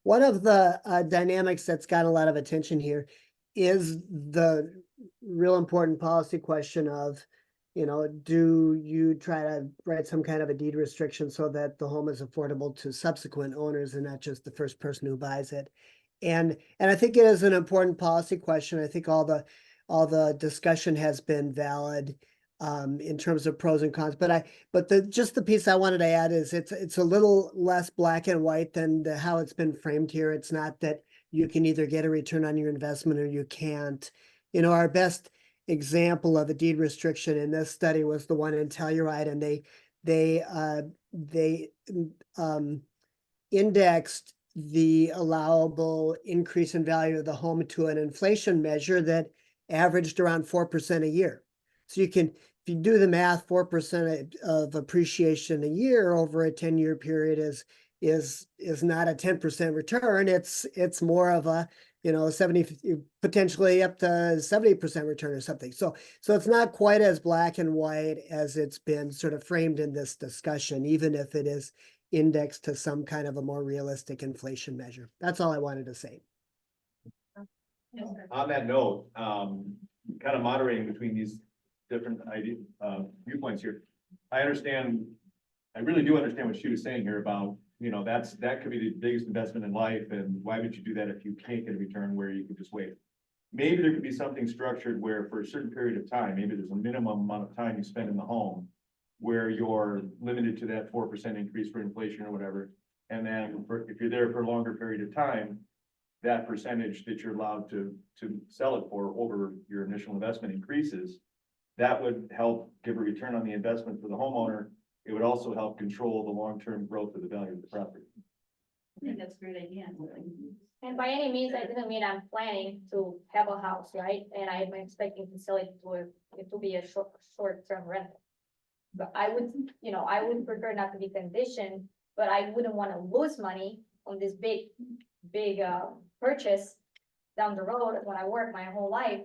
One of the dynamics that's got a lot of attention here is the real important policy question of, you know, do you try to write some kind of a deed restriction so that the home is affordable to subsequent owners and not just the first person who buys it? And I think it is an important policy question. I think all the discussion has been valid in terms of pros and cons, but the piece I wanted to add is it's a little less black and white than how it's been framed here. It's not that you can either get a return on your investment or you can't. You know, our best example of a deed restriction in this study was the one in Telluride, and they indexed the allowable increase in value of the home to an inflation measure that averaged around 4% a year. So if you do the math, 4% of appreciation a year over a 10-year period is not a 10% return. It's more of a, you know, 70, potentially up to 70% return or something. So it's not quite as black and white as it's been sort of framed in this discussion, even if it is indexed to some kind of a more realistic inflation measure. That's all I wanted to say. Yes, sir. On that note, kind of moderating between these different viewpoints here. I really do understand what she was saying here about, you know, that could be the biggest investment in life, and why would you do that if you can't get a return where you could just wait? Maybe there could be something structured where for a certain period of time, maybe there's a minimum amount of time you spend in the home where you're limited to that 4% increase for inflation or whatever. And then if you're there for a longer period of time, that percentage that you're allowed to sell it for over your initial investment increases. That would help give a return on the investment for the homeowner. It would also help control the long-term growth of the value of the property. I think that's a great idea. And by any means, I didn't mean I'm planning to have a house, right? And I'm expecting to sell it to be a short-term rental. But I would prefer not to be conditioned, but I wouldn't want to lose money on this big purchase down the road when I work my whole life.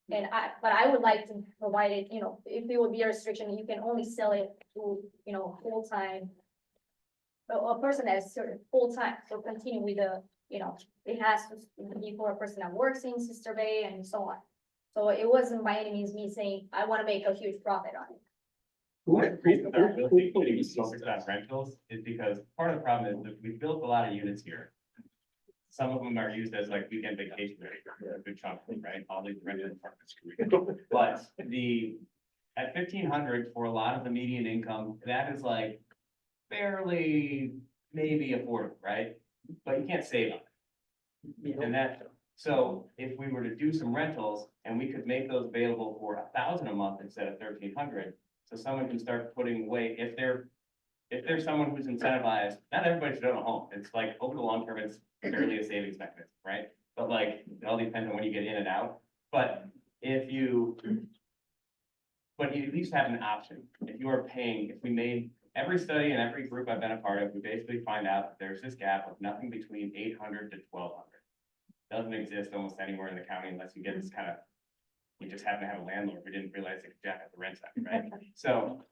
But I would like to provide it, you know, if it would be a restriction, you can only sell it to, you know, full-time. A person that's sort of full-time, so continue with the, you know, it has to be for a person that works in Sister Bay and so on. So it wasn't by any means me saying, I want to make a huge profit on it. The reason that our real estate committee was focused on rentals is because part of the problem is that we built a lot of units here. Some of them are used as like weekend vacation, a good chunk, right? All these rented apartments. But at 1,500 for a lot of the median income, that is like barely maybe affordable, right? But you can't save on it. And that, so if we were to do some rentals and we could make those available for 1,000 a month instead of 1,300, so someone can start putting away, if there's someone who's incentivized, not everybody should own a home. It's like over the long term, it's barely a savings mechanism, right? But like, it all depends on when you get in and out. But if you, but you at least have an option. If you are paying, if we made every study and every group I've been a part of, we basically find out that there's this gap of nothing between 800 to 1,200. Doesn't exist almost anywhere in the county unless you get this kind of, you just happen to have a landlord who didn't realize they could jack up the rent side, right? So,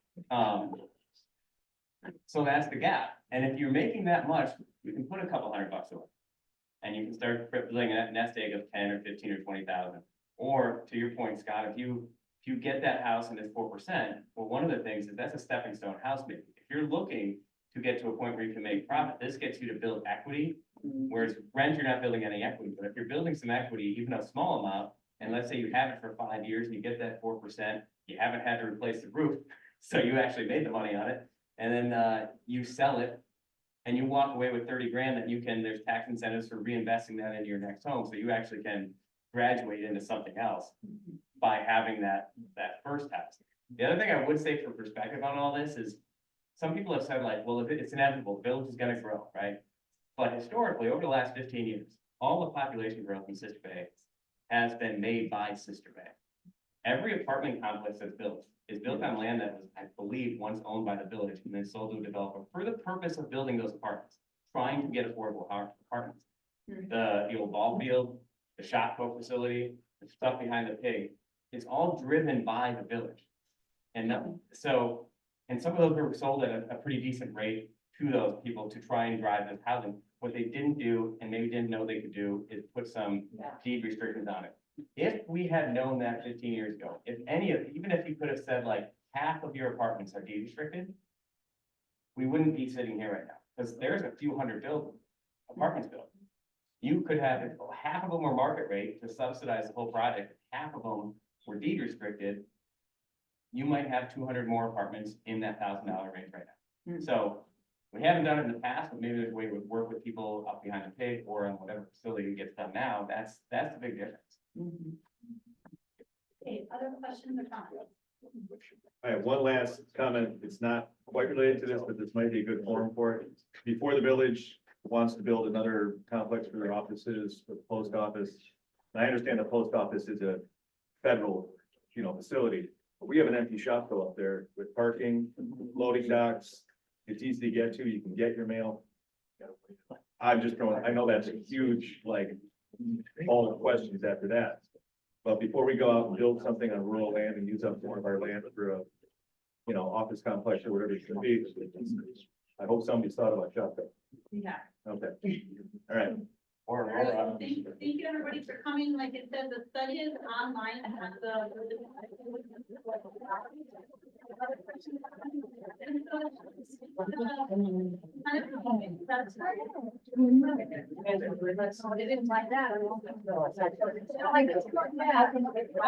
so that's the gap. And if you're making that much, you can put a couple $100 away. And you can start building a nest egg of 10 or 15 or 20,000. Or to your point, Scott, if you get that house and it's 4%, well, one of the things is that's a stepping stone house maybe. If you're looking to get to a point where you can make profit, this gets you to build equity. Whereas rent, you're not building any equity, but if you're building some equity, even a small amount, and let's say you have it for 5 years and you get that 4%, you haven't had to replace the roof, so you actually made the money on it, and then you sell it, and you walk away with 30 grand that you can, there's tax incentives for reinvesting that into your next home, so you actually can graduate into something else by having that first house. The other thing I would say for perspective on all this is, some people have said like, well, if it's inevitable, the village is gonna grow, right? But historically, over the last 15 years, all the population growth in Sister Bay has been made by Sister Bay. Every apartment complex that's built is built on land that was, I believe, once owned by the village and then sold to a developer for the purpose of building those apartments, trying to get affordable apartments. The old ball field, the shop coat facility, the stuff behind the pig, it's all driven by the village. And so, and some of those were sold at a pretty decent rate to those people to try and drive this housing. What they didn't do, and maybe didn't know they could do, is put some deed restrictions on it. If we had known that 15 years ago, if any of, even if you could have said like half of your apartments are deed restricted, we wouldn't be sitting here right now, because there's a few hundred apartments built. You could have, if half of them were market rate to subsidize the whole project, half of them were deed restricted, you might have 200 more apartments in that $1,000 range right now. So we haven't done it in the past, but maybe there's a way to work with people up behind the pig or on whatever facility gets done now. That's the big difference. Okay, other questions or comments? I have one last comment. It's not quite related to this, but this might be a good forum for it. Before the village wants to build another complex for their offices, for the post office, and I understand the post office is a federal, facility, but we have an empty shop go up there with parking, loading docks. It's easy to get to. You can get your mail. I'm just throwing, I know that's a huge, all the questions after that. But before we go out and build something on rural land and use up more of our land for a, office complex or whatever it's gonna be, I hope somebody's thought about shotgun. Yeah. Okay, all right. Or, Thank you, everybody, for coming. Like it said, the study is online. They didn't like that. I don't know.